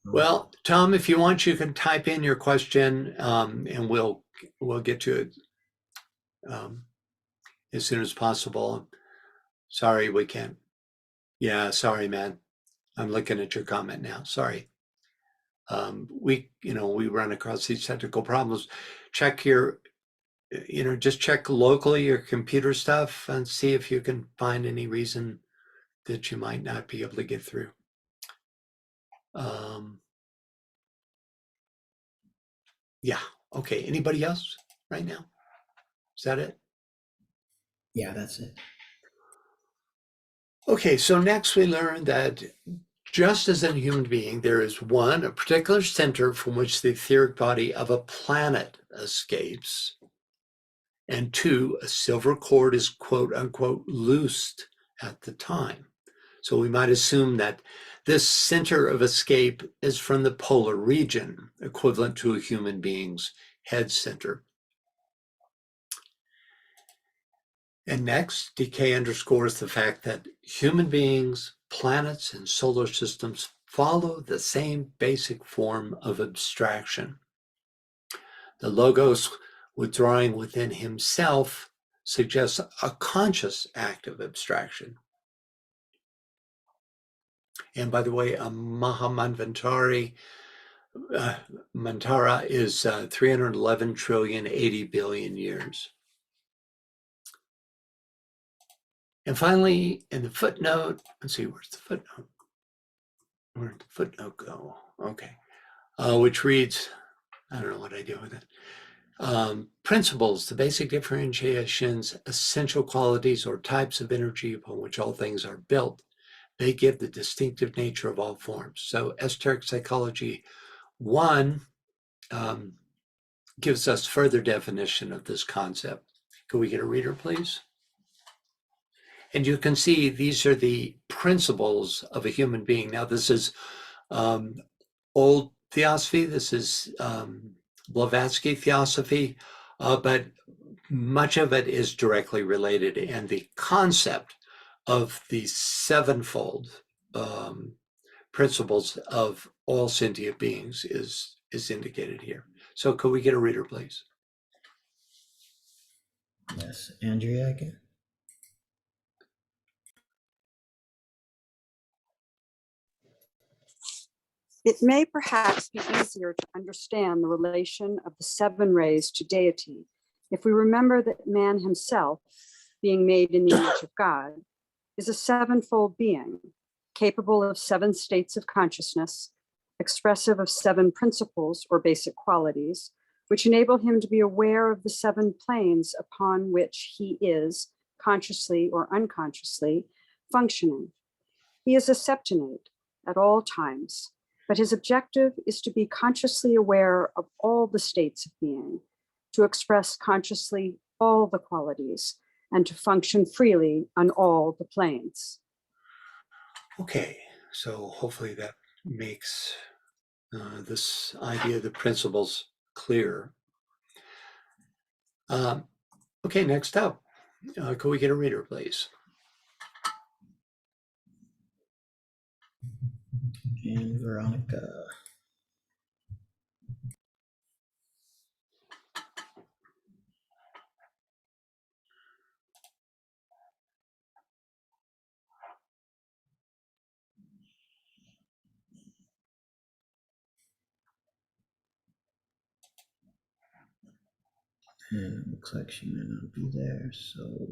Well, Tom, if you want, you can type in your question, and we'll get to it as soon as possible. Sorry, we can't. Yeah, sorry, man. I'm looking at your comment now. Sorry. We run across these technical problems. Check just check locally your computer stuff and see if you can find any reason that you might not be able to get through. Yeah. Okay. Anybody else right now? Is that it? Yeah, that's it. Okay. So next we learned that just as in a human being, there is a particular center from which the etheric body of a planet escapes. And two, a silver cord is quote unquote loosed at the time. So we might assume that this center of escape is from the polar region, equivalent to a human being's head center. And next, DK underscores the fact that human beings, planets, and solar systems follow the same basic form of abstraction. The logos withdrawing within himself suggests a conscious act of abstraction. And by the way, a Mahamanvantara Mantara is 311 trillion, 80 billion years. And finally, in the footnote, let's see, where's the footnote? Where did the footnote go? Okay. Which reads, I don't know what I do with it. Principles, the basic differentiations, essential qualities or types of energy upon which all things are built. They give the distinctive nature of all forms. So esoteric psychology 1 gives us further definition of this concept. Could we get a reader, please? And you can see these are the principles of a human being. Now, this is old theosophy. This is Blavatsky theosophy, but much of it is directly related. And the concept of the sevenfold principles of all sentient beings is indicated here. So could we get a reader, please? Yes, Andrea again. It may perhaps be easier to understand the relation of the 7 rays to deity if we remember that man himself, being made in the image of God, is a 7-fold being, capable of 7 states of consciousness, expressive of 7 principles or basic qualities, which enable him to be aware of the 7 planes upon which he is, consciously or unconsciously, functioning. He is a septonate at all times, but his objective is to be consciously aware of all the states of being, to express consciously all the qualities, and to function freely on all the planes. Okay, so hopefully that makes this idea, the principle's clear. Okay, next up, could we get a reader, please? And Veronica. And it looks like she may not be there, so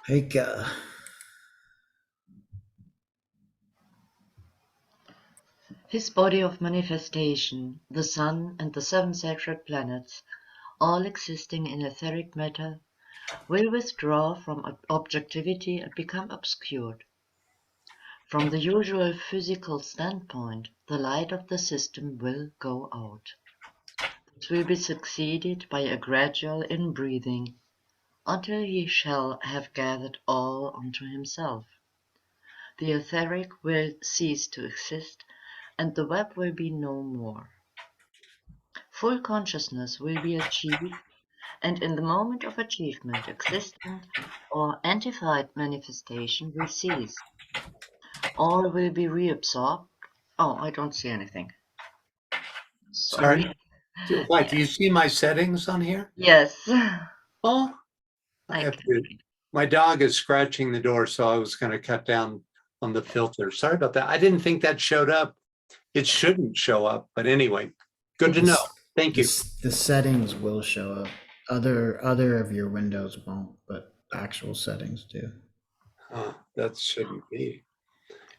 Heike. His body of manifestation, the sun and the 7 sacred planets, all existing in etheric matter, will withdraw from objectivity and become obscured. From the usual physical standpoint, the light of the system will go out. This will be succeeded by a gradual inbreathing until he shall have gathered all unto himself. The etheric will cease to exist, and the web will be no more. Full consciousness will be achieved, and in the moment of achievement, existent or antified manifestation will cease. All will be reabsorbed. Oh, I don't see anything. Sorry. Why, do you see my settings on here? Yes. Oh, I have to. My dog is scratching the door, so I was going to cut down on the filter. Sorry about that. I didn't think that showed up. It shouldn't show up, but anyway, good to know. Thank you. The settings will show up. Other of your windows won't, but actual settings do. That shouldn't be.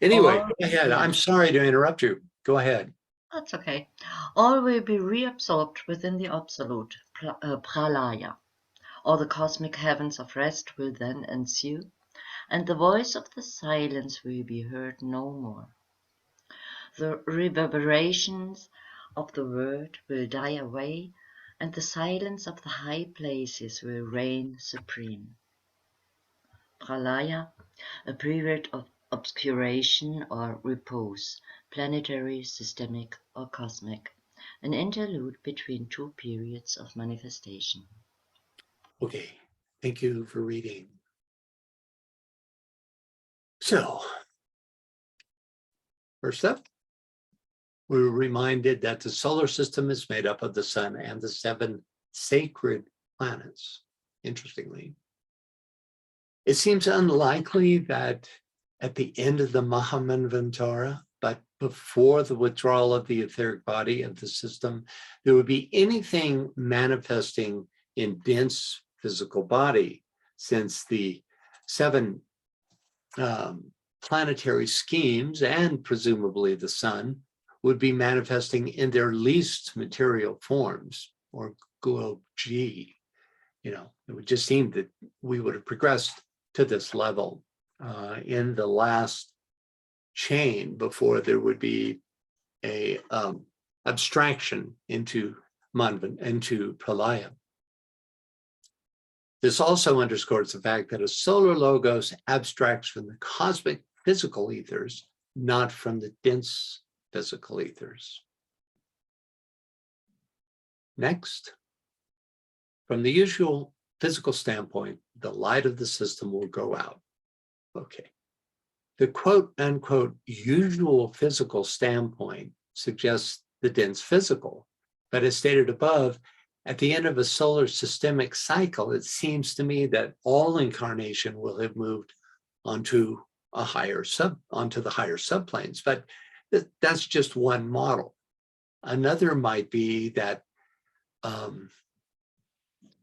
Anyway, go ahead. I'm sorry to interrupt you. Go ahead. That's okay. All will be reabsorbed within the absolute, pralaya, or the cosmic heavens of rest will then ensue, and the voice of the silence will be heard no more. The reverberations of the word will die away, and the silence of the high places will reign supreme. Pralaya, a period of obscuration or repose, planetary, systemic, or cosmic, an interlude between 2 periods of manifestation. Okay, thank you for reading. So, first up, we were reminded that the solar system is made up of the sun and the 7 sacred planets. Interestingly, it seems unlikely that at the end of the Mahamanvantara, but before the withdrawal of the etheric body of the system, there would be anything manifesting in dense physical body, since the 7 planetary schemes and presumably the sun would be manifesting in their least material forms, or Guo G. You know, it would just seem that we would have progressed to this level in the last chain before there would be a abstraction into Pralaya. This also underscores the fact that a solar logos abstracts from the cosmic physical ethers, not from the dense physical ethers. Next, from the usual physical standpoint, the light of the system will go out. Okay. The quote unquote usual physical standpoint suggests the dense physical, but as stated above, at the end of a solar systemic cycle, it seems to me that all incarnation will have moved onto the higher subplanes, but that's just one model. Another might be that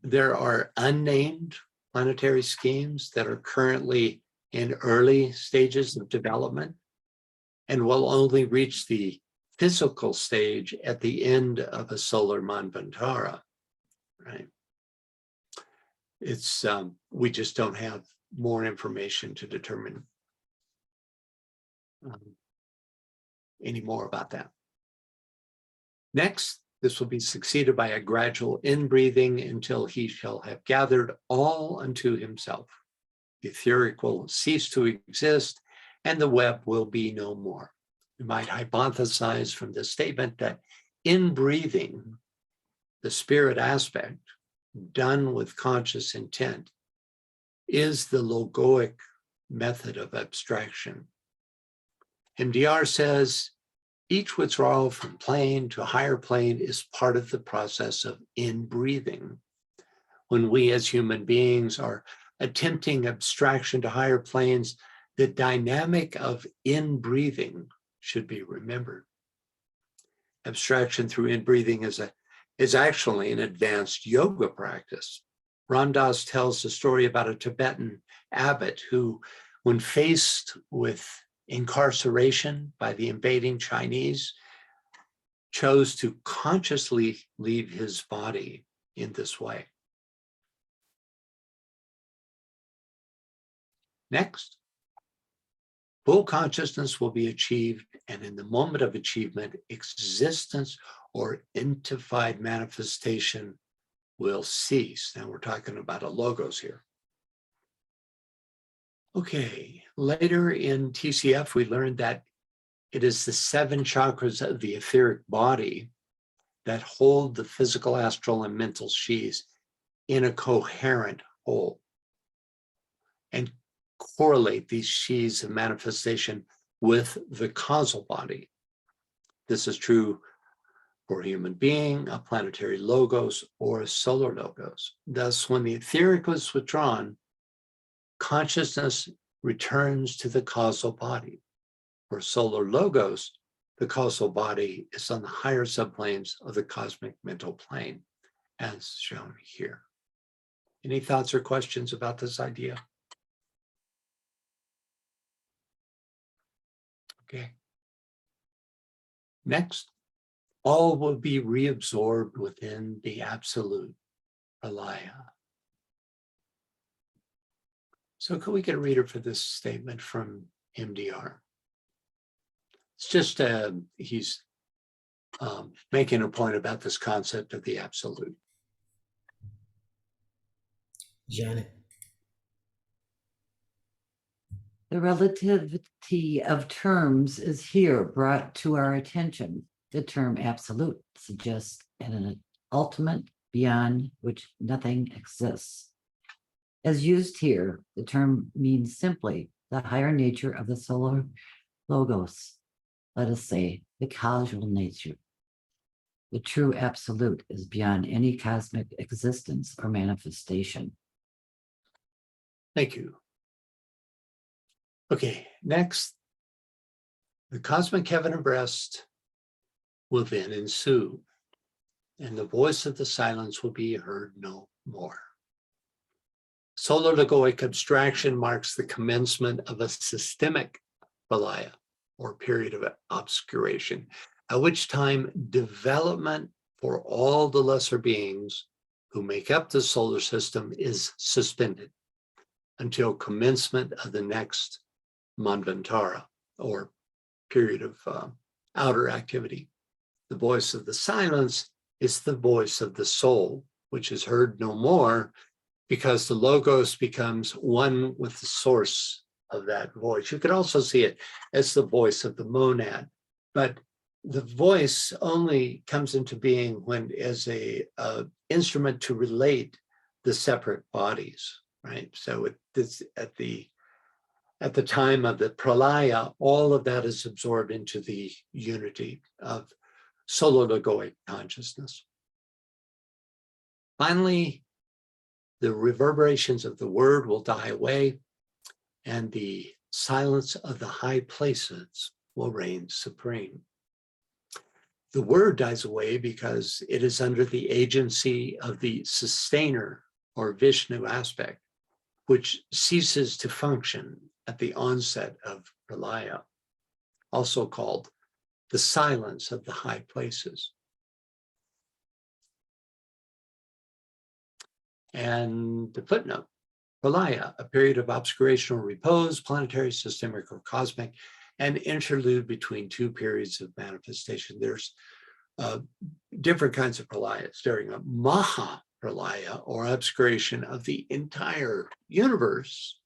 there are unnamed planetary schemes that are currently in early stages of development and will only reach the physical stage at the end of a solar manvantara, right? It's we just don't have more information to determine any more about that. Next, this will be succeeded by a gradual inbreathing until he shall have gathered all unto himself. The etheric will cease to exist and the web will be no more. We might hypothesize from this statement that in breathing, the spirit aspect, done with conscious intent, is the logoic method of abstraction. MDR says each withdrawal from plane to higher plane is part of the process of in-breathing. When we as human beings are attempting abstraction to higher planes, the dynamic of in-breathing should be remembered. Abstraction through in-breathing is actually an advanced yoga practice. Ram Dass tells the story about a Tibetan abbot who, when faced with incarceration by the invading Chinese, chose to consciously leave his body in this way. Next, full consciousness will be achieved, and in the moment of achievement, existence or entified manifestation will cease. Now we're talking about a logos here. Okay, later in TCF, we learned that it is the 7 chakras of the etheric body that hold the physical, astral, and mental sheaths in a coherent whole and correlate these sheaths of manifestation with the causal body. This is true for a human being, a planetary logos, or a solar logos. Thus, when the etheric was withdrawn, consciousness returns to the causal body. For solar logos, the causal body is on the higher subplanes of the cosmic mental plane, as shown here. Any thoughts or questions about this idea? Okay. Next, all will be reabsorbed within the absolute Alaya. So could we get a reader for this statement from MDR? It's just, he's making a point about this concept of the absolute. Janet. The relativity of terms is here brought to our attention. The term absolute suggests an ultimate beyond which nothing exists. As used here, the term means simply the higher nature of the solar logos, let us say the causal nature. The true absolute is beyond any cosmic existence or manifestation. Thank you. Okay, next, the cosmic heaven and breast will then ensue, and the voice of the silence will be heard no more. Solar logoic abstraction marks the commencement of a systemic Valaya, or period of obscuration, at which time development for all the lesser beings who make up the solar system is suspended until commencement of the next Manvantara, or period of outer activity. The voice of the silence is the voice of the soul, which is heard no more because the logos becomes one with the source of that voice. You could also see it as the voice of the monad, but the voice only comes into being when as a instrument to relate the separate bodies, right? So it's at the time of the pralaya, all of that is absorbed into the unity of solar logoic consciousness. Finally, the reverberations of the word will die away, and the silence of the high places will reign supreme. The word dies away because it is under the agency of the sustainer or Vishnu aspect, which ceases to function at the onset of pralaya, also called the silence of the high places. And the footnote, pralaya, a period of obscuration or repose, planetary, systemic, or cosmic, an interlude between two periods of manifestation. There's different kinds of pralayas. During a maha pralaya, or obscuration of the entire universe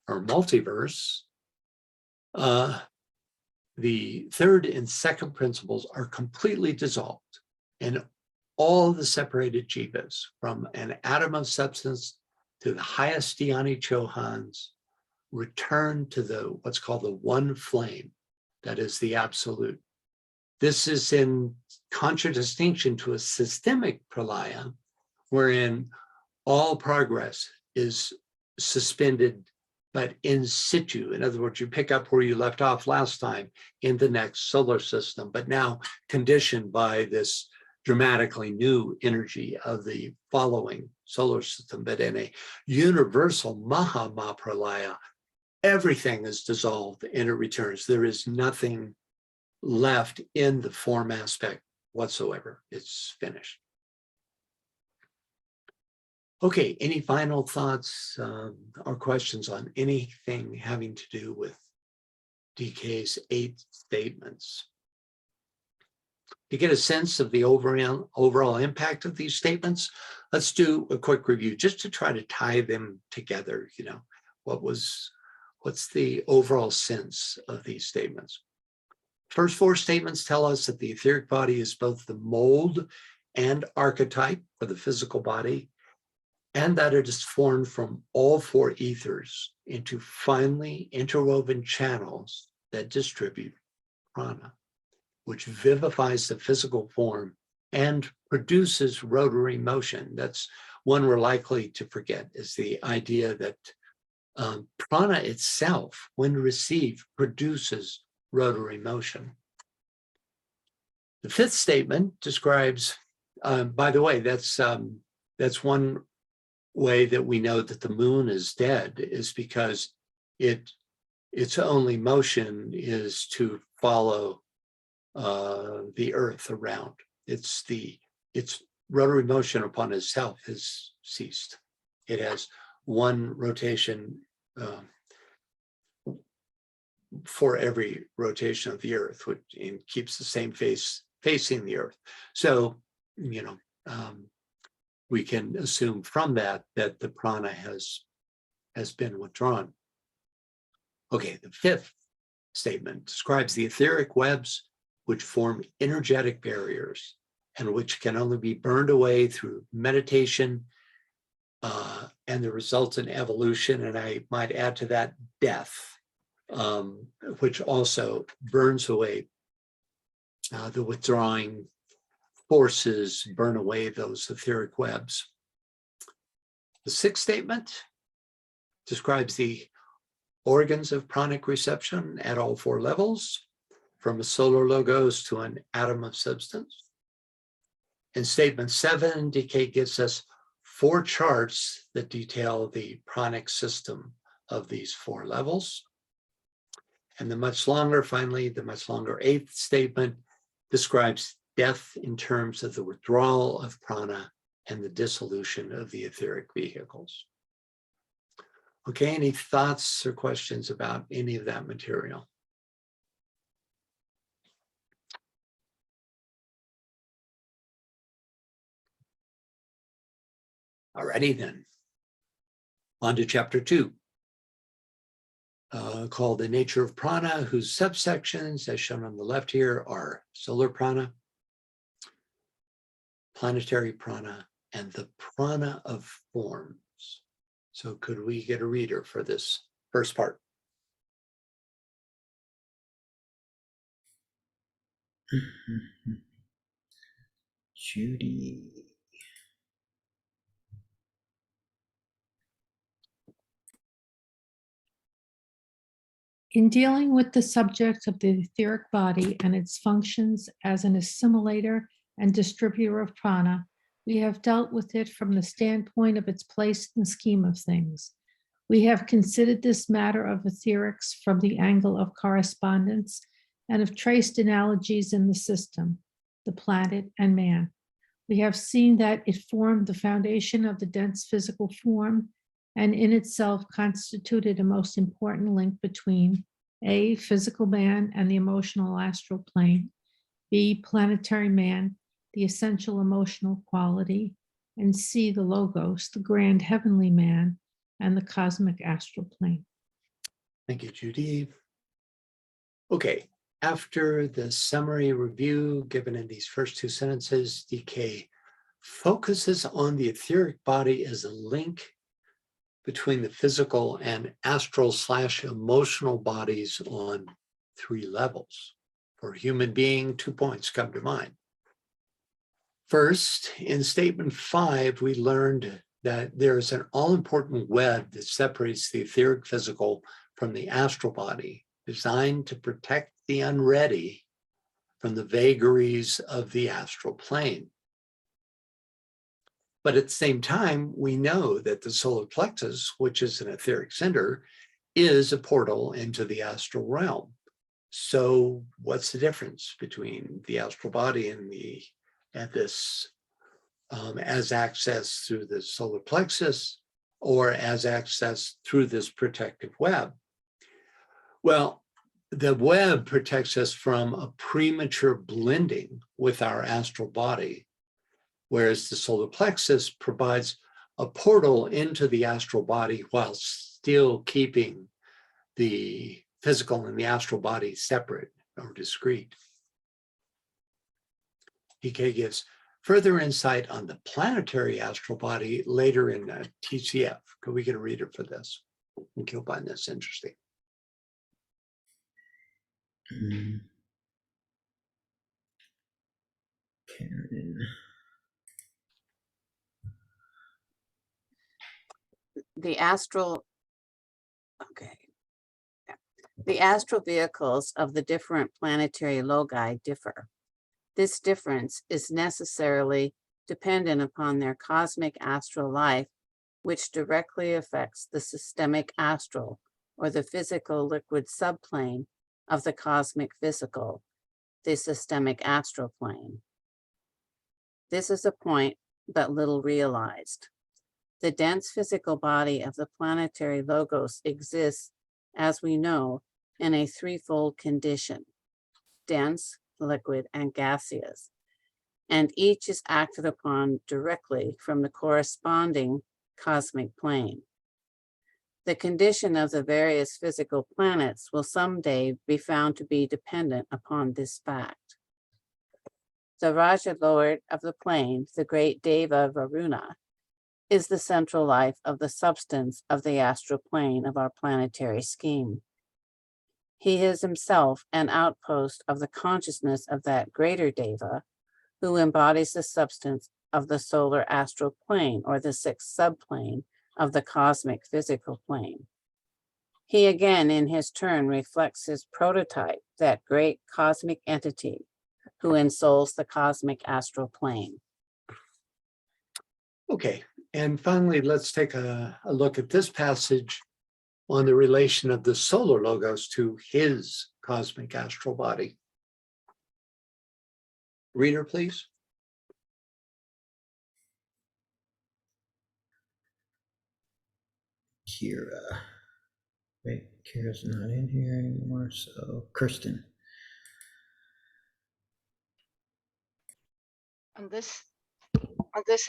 or multiverse, the third and second principles are completely dissolved, and all the separated jivas, from an atom of substance to the highest dhyani chohans, return to what's called the one flame, that is the absolute. This is in contradistinction to a systemic pralaya, wherein all progress is suspended but in situ. In other words, you pick up where you left off last time in the next solar system, but now conditioned by this dramatically new energy of the following solar system. But in a universal Maha-Pralaya, everything is dissolved and it returns. There is nothing left in the form aspect whatsoever. It's finished. Okay, any final thoughts or questions on anything having to do with DK's 8 statements? To get a sense of the overall impact of these statements, let's do a quick review just to try to tie them together. You know, what's the overall sense of these statements? First 4 statements tell us that the etheric body is both the mold and archetype for the physical body, and that it is formed from all 4 ethers into finely interwoven channels that distribute prana, which vivifies the physical form and produces rotary motion. That's one we're likely to forget, is the idea that prana itself, when received, produces rotary motion. The 5th statement describes, by the way, that's one way that we know that the moon is dead, is because its only motion is to follow the earth around. Its rotary motion upon itself has ceased. It has one rotation for every rotation of the earth, which keeps the same face facing the earth. So, you know, we can assume from that the prana has been withdrawn. Okay, the 5th statement describes the etheric webs which form energetic barriers and which can only be burned away through meditation and the resultant evolution, and I might add to that death, which also burns away the withdrawing forces, burn away those etheric webs. The 6th statement describes the organs of pranic reception at all 4 levels, from a solar logos to an atom of substance. In statement 7, DK gives us 4 charts that detail the pranic system of these 4 levels. And the much longer, finally, the much longer 8th statement describes death in terms of the withdrawal of prana and the dissolution of the etheric vehicles. Okay, any thoughts or questions about any of that material? Alrighty then, on to chapter 2, called The Nature of Prana, whose subsections, as shown on the left here, are solar prana, planetary prana, and the prana of forms. So could we get a reader for this first part? Judy. In dealing with the subject of the etheric body and its functions as an assimilator and distributor of prana, we have dealt with it from the standpoint of its place in the scheme of things. We have considered this matter of etherics from the angle of correspondence and have traced analogies in the system, the planet and man. We have seen that it formed the foundation of the dense physical form and in itself constituted a most important link between A, physical man and the emotional astral plane, B, planetary man, the essential emotional quality, and C, the logos, the grand heavenly man, and the cosmic astral plane. Thank you, Judy. Okay, After the summary review given in these first two sentences, DK focuses on the etheric body as a link between the physical and astral/emotional bodies on 3 levels. For human being, 2 points come to mind. First, in statement 5, we learned that there is an all-important web that separates the etheric physical from the astral body, designed to protect the unready from the vagaries of the astral plane. But at the same time, we know that the solar plexus, which is an etheric center, is a portal into the astral realm. So what's the difference between the astral body and this as accessed through the solar plexus or as accessed through this protective web? Well, the web protects us from a premature blending with our astral body, whereas the solar plexus provides a portal into the astral body while still keeping the physical and the astral body separate or discrete. DK gives further insight on the planetary astral body later in TCF. Could we get a reader for this? I think you'll find this interesting. Karen. The astral, okay. The astral vehicles of the different planetary loci differ. This difference is necessarily dependent upon their cosmic astral life, which directly affects the systemic astral, or the physical liquid subplane of the cosmic physical, the systemic astral plane. This is a point but little realized. The dense physical body of the planetary logos exists, as we know, in a threefold condition: dense, liquid, and gaseous, and each is acted upon directly from the corresponding cosmic plane. The condition of the various physical planets will someday be found to be dependent upon this fact. The Raja Lord of the plane, the great Deva Varuna, is the central life of the substance of the astral plane of our planetary scheme. He is himself an outpost of the consciousness of that greater Deva, who embodies the substance of the solar astral plane, or the sixth subplane of the cosmic physical plane. He again, in his turn, reflects his prototype, that great cosmic entity who ensouls the cosmic astral plane. Okay, and finally, let's take a look at this passage on the relation of the solar logos to his cosmic astral body. Reader, please. Kira. Wait, Kira's not in here anymore, so Kirsten. On this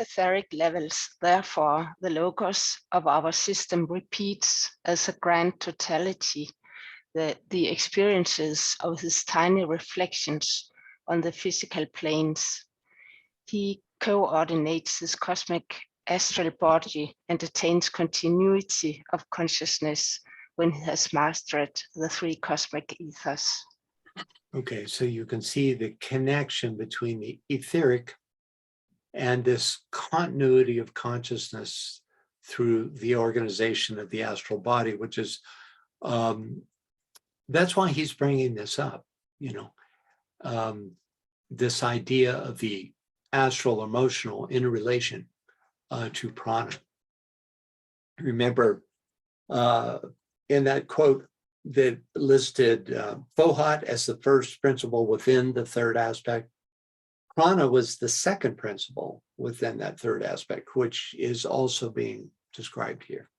etheric levels, therefore, the logos of our system repeats as a grand totality the experiences of his tiny reflections on the physical planes. He coordinates his cosmic astral body and attains continuity of consciousness when he has mastered the 3 cosmic ethers. Okay, so you can see the connection between the etheric and this continuity of consciousness through the organization of the astral body, which is, that's why he's bringing this up, this idea of the astral emotional interrelation to prana. Remember in that quote that listed Fohat as the first principle within the third aspect, prana was the second principle within that third aspect, which is also being described here.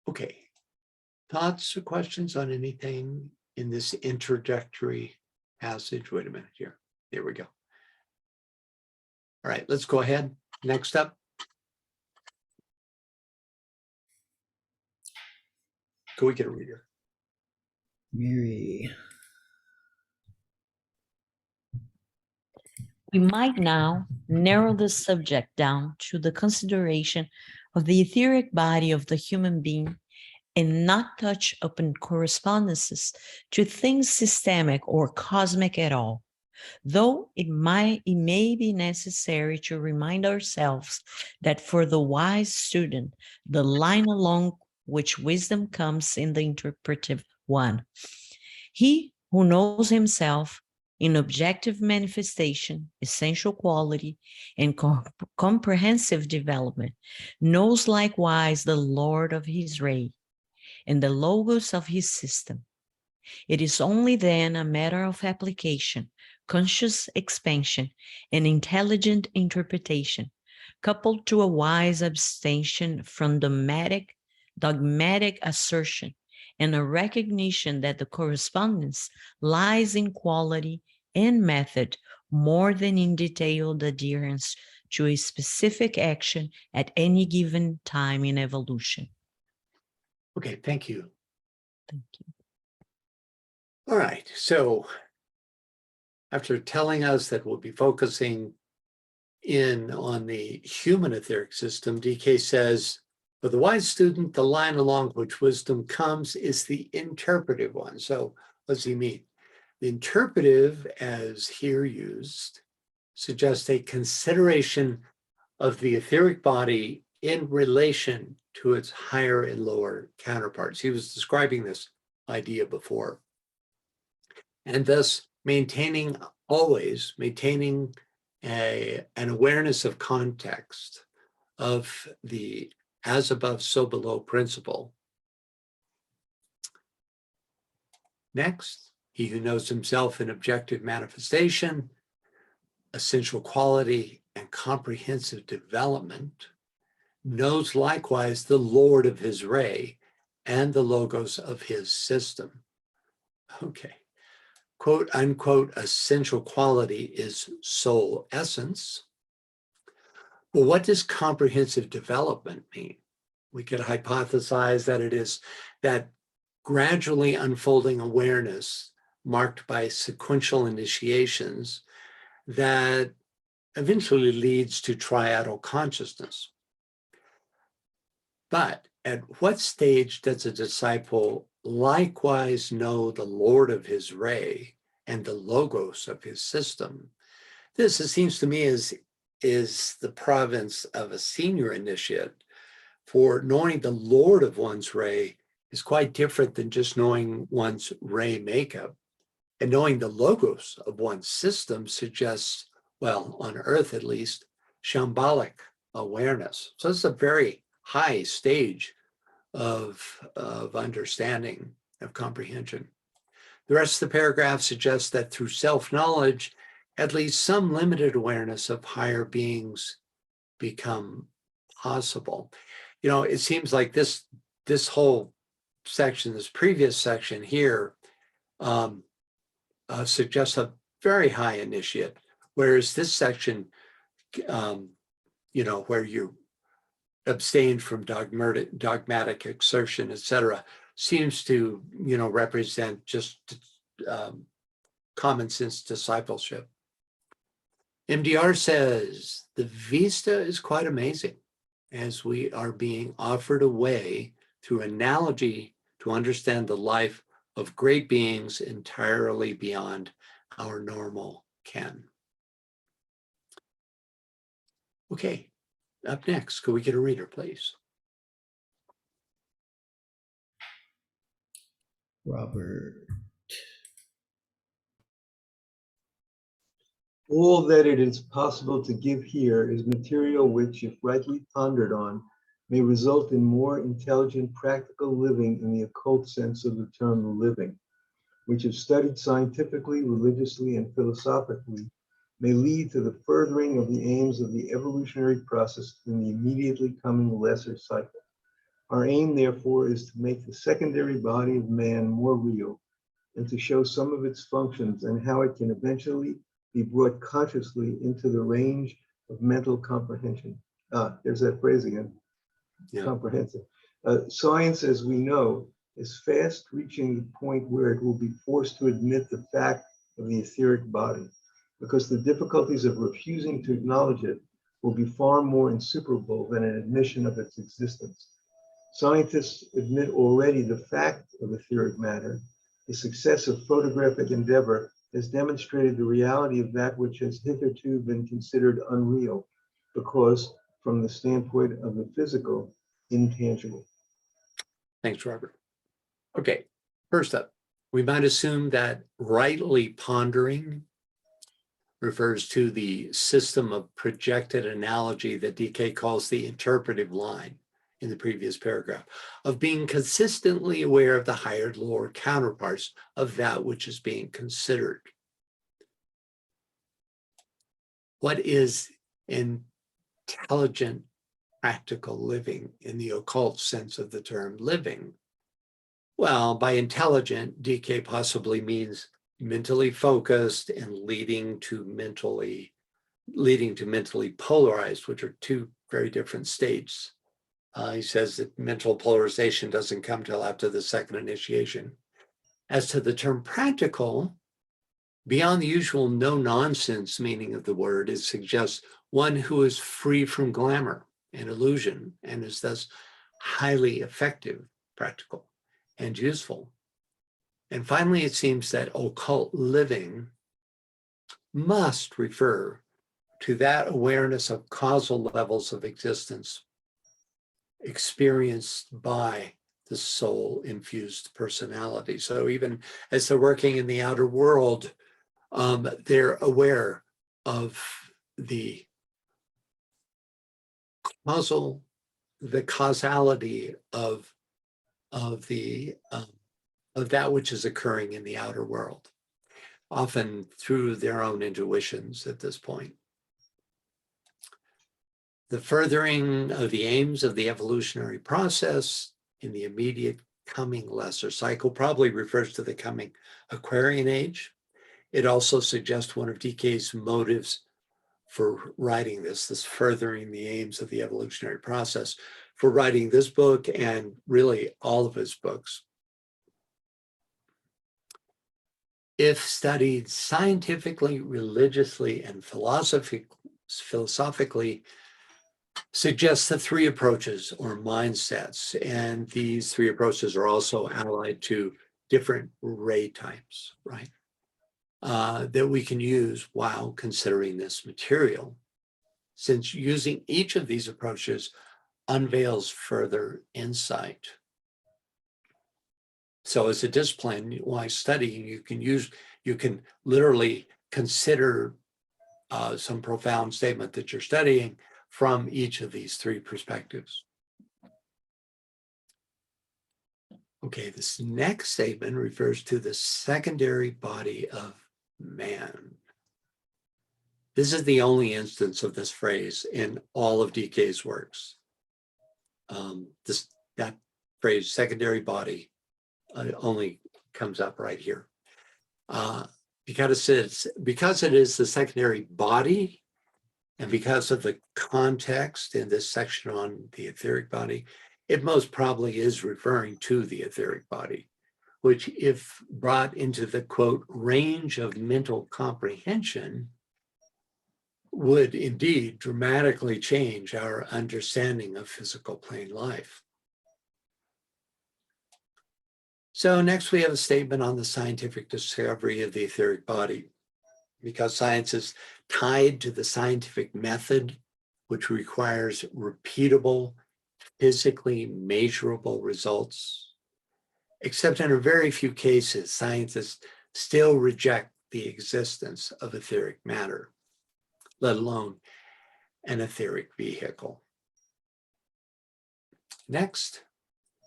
Okay, thoughts or questions on anything in this introductory passage? Wait a minute here. There we go. All right, let's go ahead. Next up. Can we get a reader? Mary. We might now narrow the subject down to the consideration of the etheric body of the human being and not touch upon correspondences to things systemic or cosmic at all. Though it may be necessary to remind ourselves that for the wise student, the line along which wisdom comes in the interpretive one. He who knows himself in objective manifestation, essential quality, and comprehensive development, knows likewise the Lord of his ray and the logos of his system. It is only then a matter of application, conscious expansion, and intelligent interpretation, coupled to a wise abstention from dogmatic assertion, and a recognition that the correspondence lies in quality and method more than in detailed adherence to a specific action at any given time in evolution. Okay, thank you. Thank you. All right, so after telling us that we'll be focusing in on the human etheric system, DK says, for the wise student, the line along which wisdom comes is the interpretive one. So what does he mean? The interpretive, as here used, suggests a consideration of the etheric body in relation to its higher and lower counterparts. He was describing this idea before. And thus always maintaining an awareness of context of the as above, so below principle. Next, he who knows himself in objective manifestation, essential quality, and comprehensive development, knows likewise the Lord of his ray and the logos of his system. Okay. Quote unquote, essential quality is soul essence. Well, what does comprehensive development mean? We could hypothesize that it is that gradually unfolding awareness marked by sequential initiations that eventually leads to triadal consciousness. But at what stage does a disciple likewise know the Lord of his ray and the logos of his system? This, it seems to me, is the province of a senior initiate, for knowing the Lord of one's ray is quite different than just knowing one's ray makeup. And knowing the logos of one's system suggests, well, on Earth at least, shambolic awareness. So it's a very high stage of understanding, of comprehension. The rest of the paragraph suggests that through self-knowledge, at least some limited awareness of higher beings become possible. You know, it seems like this whole section, this previous section here, suggests a very high initiate, whereas this section, you know, where you abstain from dogmatic exertion, etc., seems to, you know, represent just common sense discipleship. MDR says the vista is quite amazing, as we are being offered a way through analogy to understand the life of great beings entirely beyond our normal ken. Okay, up next, could we get a reader, please? Robert. All that it is possible to give here is material which, if rightly pondered on, may result in more intelligent practical living in the occult sense of the term living, which if studied scientifically, religiously, and philosophically, may lead to the furthering of the aims of the evolutionary process in the immediately coming lesser cycle. Our aim, therefore, is to make the secondary body of man more real and to show some of its functions and how it can eventually be brought consciously into the range of mental comprehension. There's that phrase again, comprehensive. Science, as we know, is fast reaching the point where it will be forced to admit the fact of the etheric body, because the difficulties of refusing to acknowledge it will be far more insuperable than an admission of its existence. Scientists admit already the fact of etheric matter. The success of photographic endeavor has demonstrated the reality of that which has hitherto been considered unreal, because from the standpoint of the physical, intangible. Thanks, Robert. Okay, first up, we might assume that rightly pondering refers to the system of projected analogy that DK calls the interpretive line in the previous paragraph, of being consistently aware of the higher and lower counterparts of that which is being considered. What is intelligent, practical living in the occult sense of the term living? Well, by intelligent, DK possibly means mentally focused and leading to mentally polarized, which are two very different states. He says that mental polarization doesn't come till after the second initiation. As to the term practical, beyond the usual no-nonsense meaning of the word, it suggests one who is free from glamour and illusion and is thus highly effective, practical, and useful. And finally, it seems that occult living must refer to that awareness of causal levels of existence experienced by the soul-infused personality. So even as they're working in the outer world, they're aware of the causality of that which is occurring in the outer world, often through their own intuitions at this point. The furthering of the aims of the evolutionary process in the immediate coming lesser cycle probably refers to the coming Aquarian age. It also suggests one of DK's motives for writing this furthering the aims of the evolutionary process, for writing this book and really all of his books. If studied scientifically, religiously, and philosophically, suggests the three approaches or mindsets. And these three approaches are also allied to different ray types, right? That we can use while considering this material, since using each of these approaches unveils further insight. So as a discipline, while studying, you can literally consider some profound statement that you're studying from each of these three perspectives. Okay, this next statement refers to the secondary body of man. This is the only instance of this phrase in all of DK's works. That phrase, secondary body, only comes up right here. Because it is the secondary body, and because of the context in this section on the etheric body, it most probably is referring to the etheric body, which, if brought into the, quote, range of mental comprehension, would indeed dramatically change our understanding of physical plane life. So next we have a statement on the scientific discovery of the etheric body. Because science is tied to the scientific method, which requires repeatable, physically measurable results. Except in a very few cases, scientists still reject the existence of etheric matter, let alone an etheric vehicle. Next,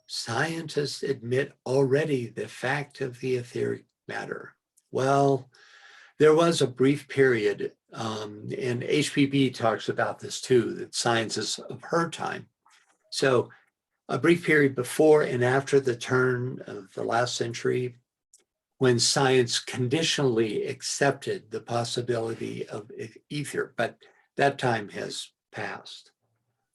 scientists admit already the fact of the etheric matter. Well, there was a brief period, and HPB talks about this too, that scientists of her time. So a brief period before and after the turn of the last century, when science conditionally accepted the possibility of ether, but that time has passed.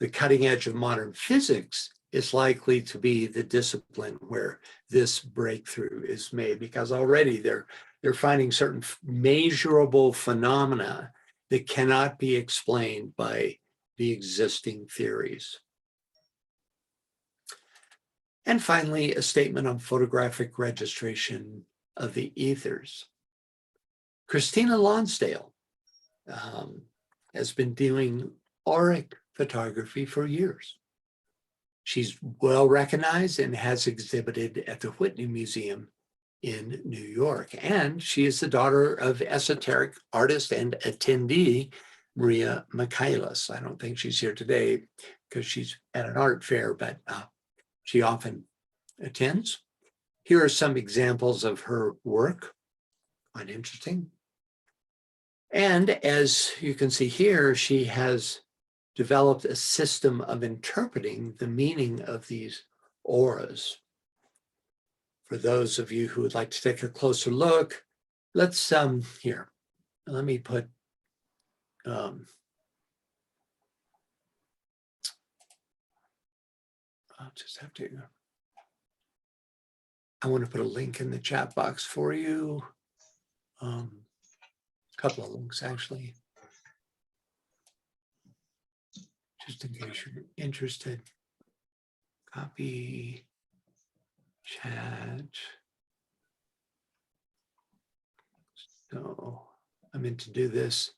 The cutting edge of modern physics is likely to be the discipline where this breakthrough is made, because already they're finding certain measurable phenomena that cannot be explained by the existing theories. And finally, a statement on photographic registration of the ethers. Christina Lonsdale has been doing auric photography for years. She's well recognized and has exhibited at the Whitney Museum in New York. And she is the daughter of esoteric artist and attendee Maria Michaelis. I don't think she's here today because she's at an art fair, but she often attends. Here are some examples of her work. Quite interesting. And as you can see here, she has developed a system of interpreting the meaning of these auras. For those of you who would like to take a closer look, let's here, let me put I'll just have to, I want to put a link in the chat box for you. A couple of links actually, just in case you're interested. Copy, chat. So I meant to do this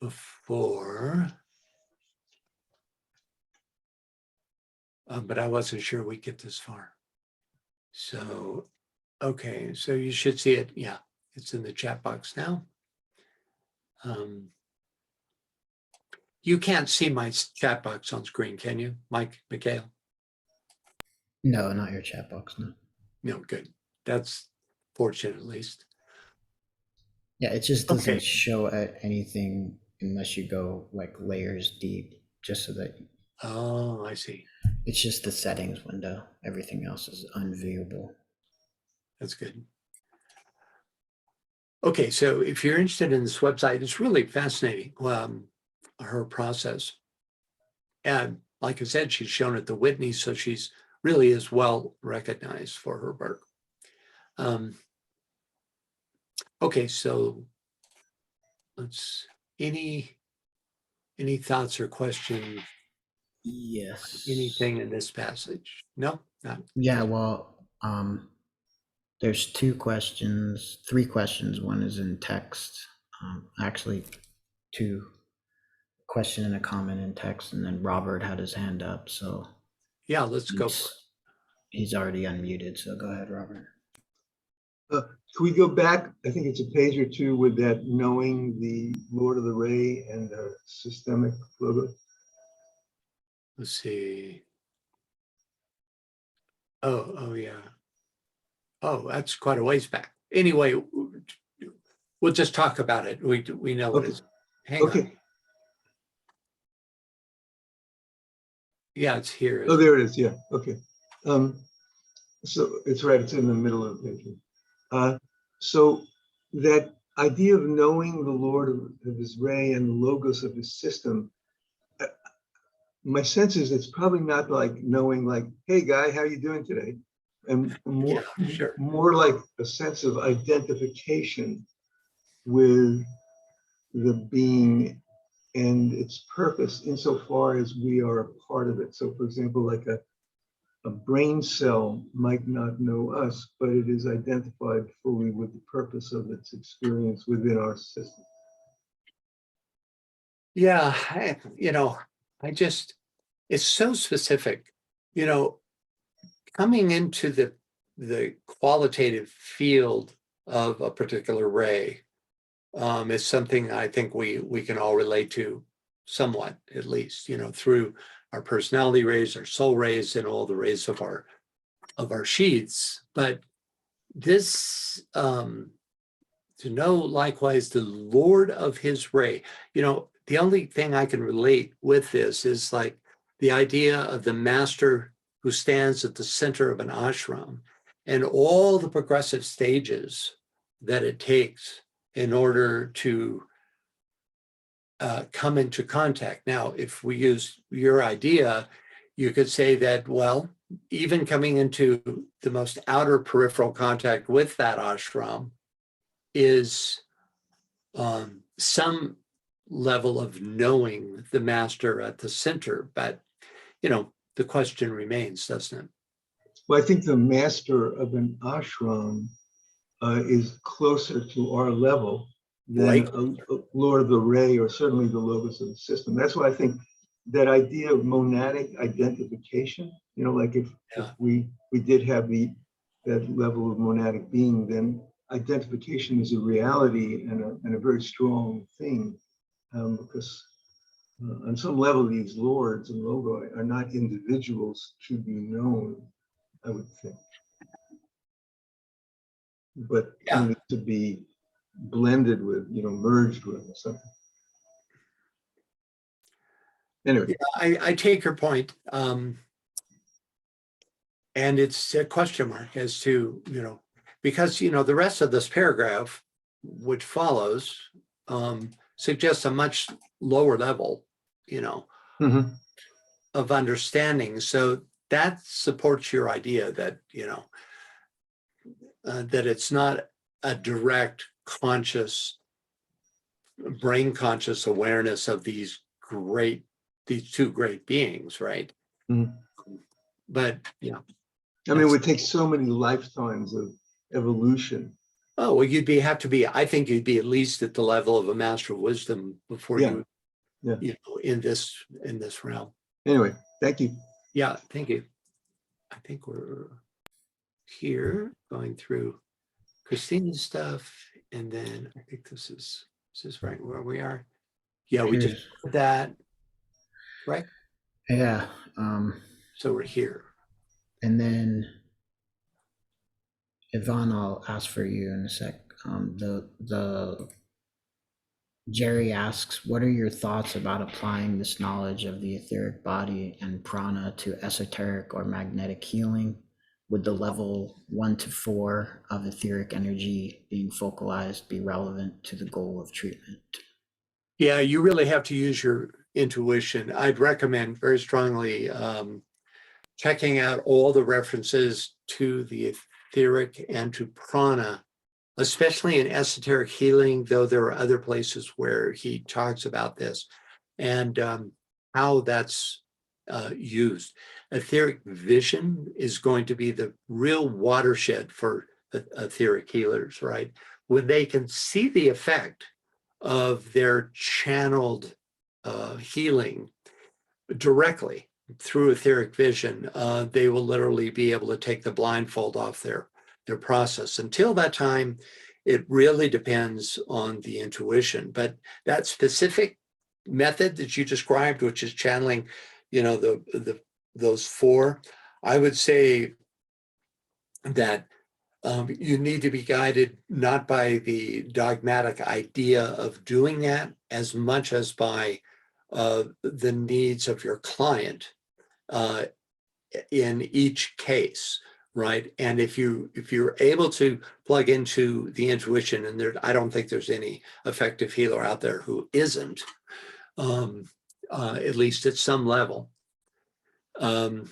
before, but I wasn't sure we'd get this far. So, okay, so you should see it. Yeah, it's in the chat box now. You can't see my chat box on screen, can you, Mike, Mikhail? No, not your chat box, no. No, good. That's fortunate at least. Yeah, it just doesn't Okay. show anything unless you go like layers deep, just so that. Oh, I see. It's just the settings window. Everything else is unviewable. That's good. Okay, so if you're interested in this website, it's really fascinating, her process. And like I said, she's shown at the Whitney, so she's really is well recognized for her work. Okay, so let's, any thoughts or questions? Yes. Anything in this passage? No, not. Yeah, well, there's three questions. One is in text. Actually, two question and a comment in text, and then Robert had his hand up, so Yeah, let's go for it. He's already unmuted, so go ahead, Robert. Can we go back? I think it's a page or two with that knowing the Lord of the Ray and the systemic logo. Let's see. Oh yeah. Oh, that's quite a ways back. Anyway, we'll just talk about it. We know what it is. Hang on. Yeah, it's here. Oh, there it is. Yeah. Okay. So it's right. It's in the middle of the page. So that idea of knowing the Lord of his Ray and the logos of his system, my sense is it's probably not like knowing like, hey guy, how you doing today? And more, sure. More like a sense of identification with the being and its purpose insofar as we are a part of it. So for example, like a brain cell might not know us, but it is identified fully with the purpose of its experience within our system. Yeah, it's so specific, coming into the qualitative field of a particular ray is something I think we can all relate to somewhat, at least, through our personality rays, our soul rays, and all the rays of our sheaths. But this, to know likewise the Lord of his ray, the only thing I can relate with this is like the idea of the master who stands at the center of an ashram and all the progressive stages that it takes in order to come into contact. Now, if we use your idea, you could say that, well, even coming into the most outer peripheral contact with that ashram is some level of knowing the master at the center. But, the question remains, doesn't it? Well, I think the master of an ashram is closer to our level than a Lord of the Ray, or certainly the logos of the system. That's why I think that idea of monadic identification, like if we did have that level of monadic being, then identification is a reality and a very strong thing, because on some level these lords and logoi are not individuals to be known, I would think, but only to be blended with, merged with or something. Anyway, I take your point. And it's a question mark as to, because, the rest of this paragraph, which follows, suggests a much lower level, of understanding. So that supports your idea that, that it's not a direct brain conscious awareness of these two great beings, right? But, I mean, it would take so many lifetimes of evolution. Oh, well, I think you'd be at least at the level of a master of wisdom before you in this realm. Anyway, thank you. Yeah, thank you. I think we're here going through Christina's stuff, and then I think this is right where we are. Yeah, we just did that, right? Yeah. So we're here. And then, Yvonne, I'll ask for you in a sec. Jerry asks, what are your thoughts about applying this knowledge of the etheric body and prana to esoteric or magnetic healing? Would the level 1 to 4 of etheric energy being focalized be relevant to the goal of treatment? Yeah, you really have to use your intuition. I'd recommend very strongly checking out all the references to the etheric and to prana, especially in esoteric healing, though there are other places where he talks about this and how that's used. Etheric vision is going to be the real watershed for etheric healers, right? When they can see the effect of their channeled healing directly through etheric vision, they will literally be able to take the blindfold off their process. Until that time, it really depends on the intuition. But that specific method that you described, which is channeling, those 4, I would say that you need to be guided not by the dogmatic idea of doing that as much as by the needs of your client in each case, right? And if you're able to plug into the intuition, and I don't think there's any effective healer out there who isn't, at least at some level, then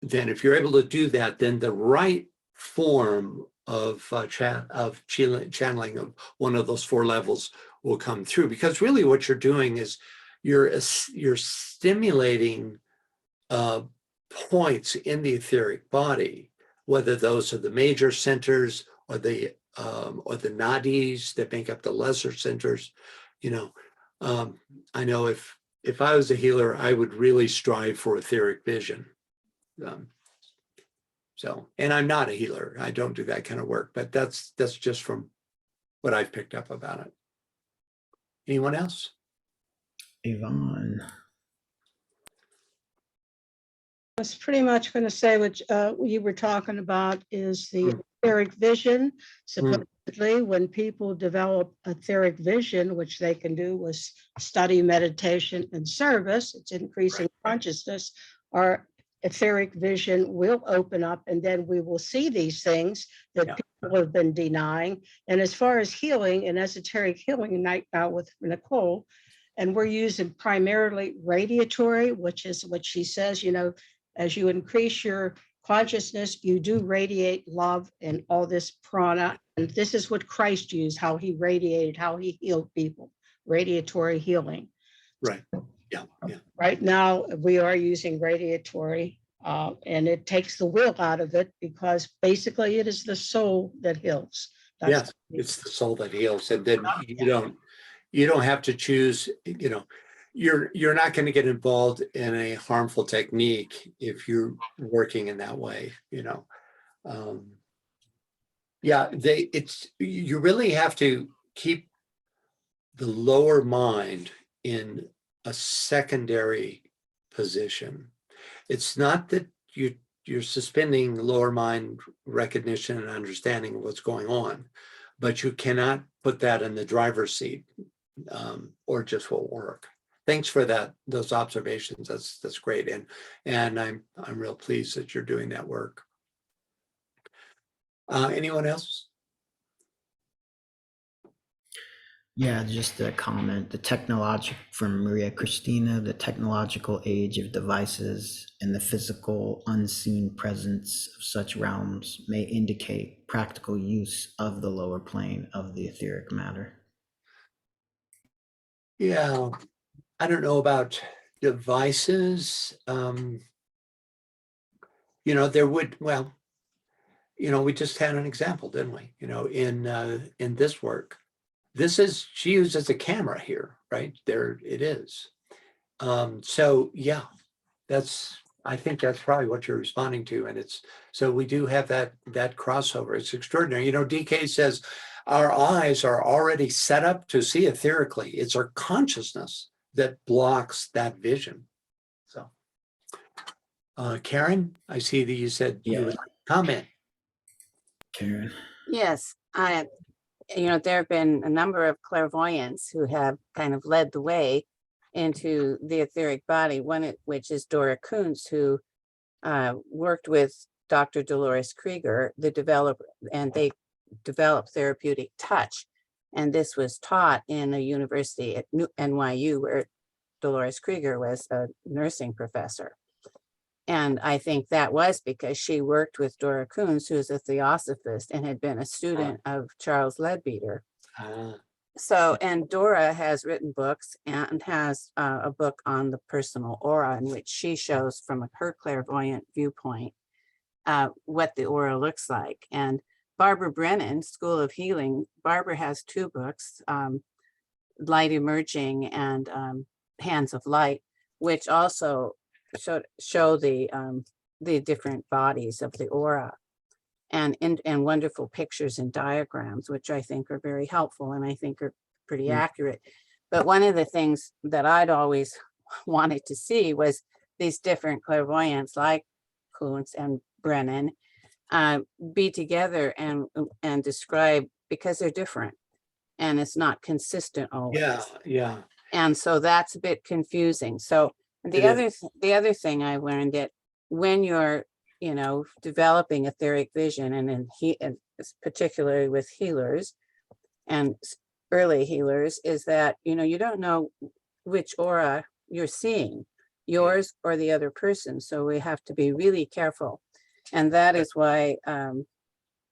if you're able to do that, then the right form of channeling of one of those 4 levels will come through. Because really what you're doing is you're stimulating points in the etheric body, whether those are the major centers or the nadis that make up the lesser centers. I know if I was a healer, I would really strive for etheric vision. And I'm not a healer. I don't do that kind of work, but that's just from what I've picked up about it. Anyone else? Yvonne. I was pretty much going to say what you were talking about is the etheric vision. Supposedly, when people develop etheric vision, which they can do with study, meditation, and service, it's increasing consciousness, our etheric vision will open up, and then we will see these things that people have been denying. And as far as healing and esoteric healing, right now with Nicole, and we're using primarily radiatory, which is what she says, As you increase your consciousness, you do radiate love and all this prana. And this is what Christ used, how he radiated, how he healed people, radiatory healing. Right. Yeah. Yeah. Right now, we are using radiatory, and it takes the will out of it because basically it is the soul that heals. Yes, it's the soul that heals, and then you don't have to choose. You know, you're not going to get involved in a harmful technique if you're working in that way. You know, yeah, you really have to keep the lower mind in a secondary position. It's not that you're suspending lower mind recognition and understanding of what's going on, but you cannot put that in the driver's seat, or it just won't work. Thanks for those observations. That's great, and I'm real pleased that you're doing that work. Anyone else? Yeah, just a comment. From Maria Christina, the technological age of devices and the physical unseen presence of such realms may indicate practical use of the lower plane of the etheric matter. Yeah, I don't know about devices. You know, we just had an example, didn't we? You know, in this work. She uses a camera here, right? There it is. So yeah, I think that's probably what you're responding to. And so we do have that crossover. It's extraordinary. You know, DK says our eyes are already set up to see etherically. It's our consciousness that blocks that vision. So Karen, I see that you said you would comment. Karen. Yes, there have been a number of clairvoyants who have kind of led the way into the etheric body, which is Dora Kuntz, who worked with Dr. Dolores Krieger, the developer, and they developed therapeutic touch. And this was taught in a university at NYU, where Dolores Krieger was a nursing professor. And I think that was because she worked with Dora Kuntz, who's a theosophist and had been a student of Charles Leadbeater. So, and Dora has written books and has a book on the personal aura, in which she shows from her clairvoyant viewpoint what the aura looks like. And Barbara Brennan, School of Healing, Barbara has two books, Light Emerging and Hands of Light, which also show the different bodies of the aura, and wonderful pictures and diagrams, which I think are very helpful and I think are pretty accurate. But one of the things that I'd always wanted to see was these different clairvoyants like Kuntz and Brennan be together and describe, because they're different and it's not consistent always. Yeah. And so that's a bit confusing. So the other thing I learned, that when you're, developing etheric vision, and particularly with healers and early healers, is that, you don't know which aura you're seeing, yours or the other person. So we have to be really careful. And that is why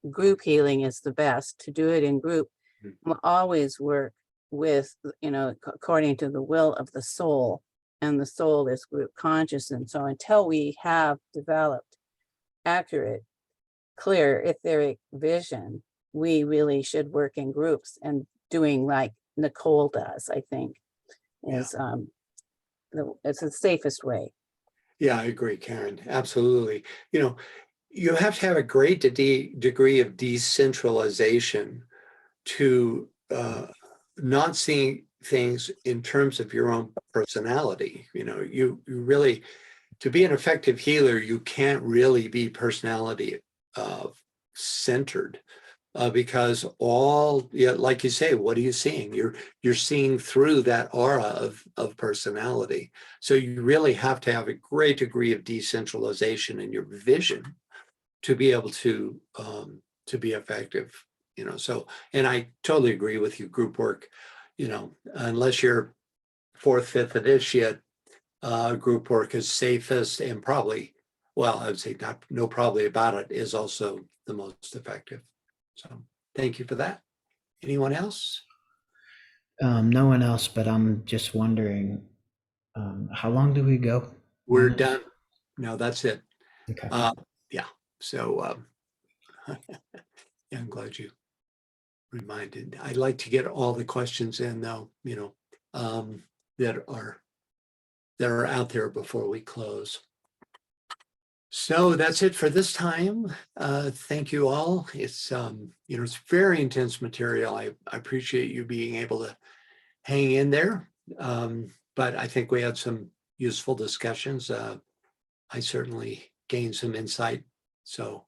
group healing is the best. To do it in group will always work with, according to the will of the soul. And the soul is group conscious. And so until we have developed accurate, clear etheric vision, we really should work in groups, and doing like Nicole does, I think, is it's the safest way. Yeah, I agree, Karen. Absolutely. You have to have a great degree of decentralization to not seeing things in terms of your own personality. You really, to be an effective healer, you can't really be personality centered, because like you say, what are you seeing? You're seeing through that aura of personality. So you really have to have a great degree of decentralization in your vision to be able to be effective. So, and I totally agree with you. Group work, unless you're 4th, 5th initiate, group work is safest and probably well, I would say not, no probably about it is also the most effective. So thank you for that. Anyone else? No one else, but I'm just wondering, how long do we go? We're on this? done. No, that's it. Okay. Yeah. So yeah, I'm glad you reminded. I'd like to get all the questions in though, that are out there before we close. So that's it for this time. Thank you all. It's it's very intense material. I appreciate you being able to hang in there. But I think we had some useful discussions. I certainly gained some insight. So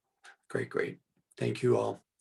great. Thank you all.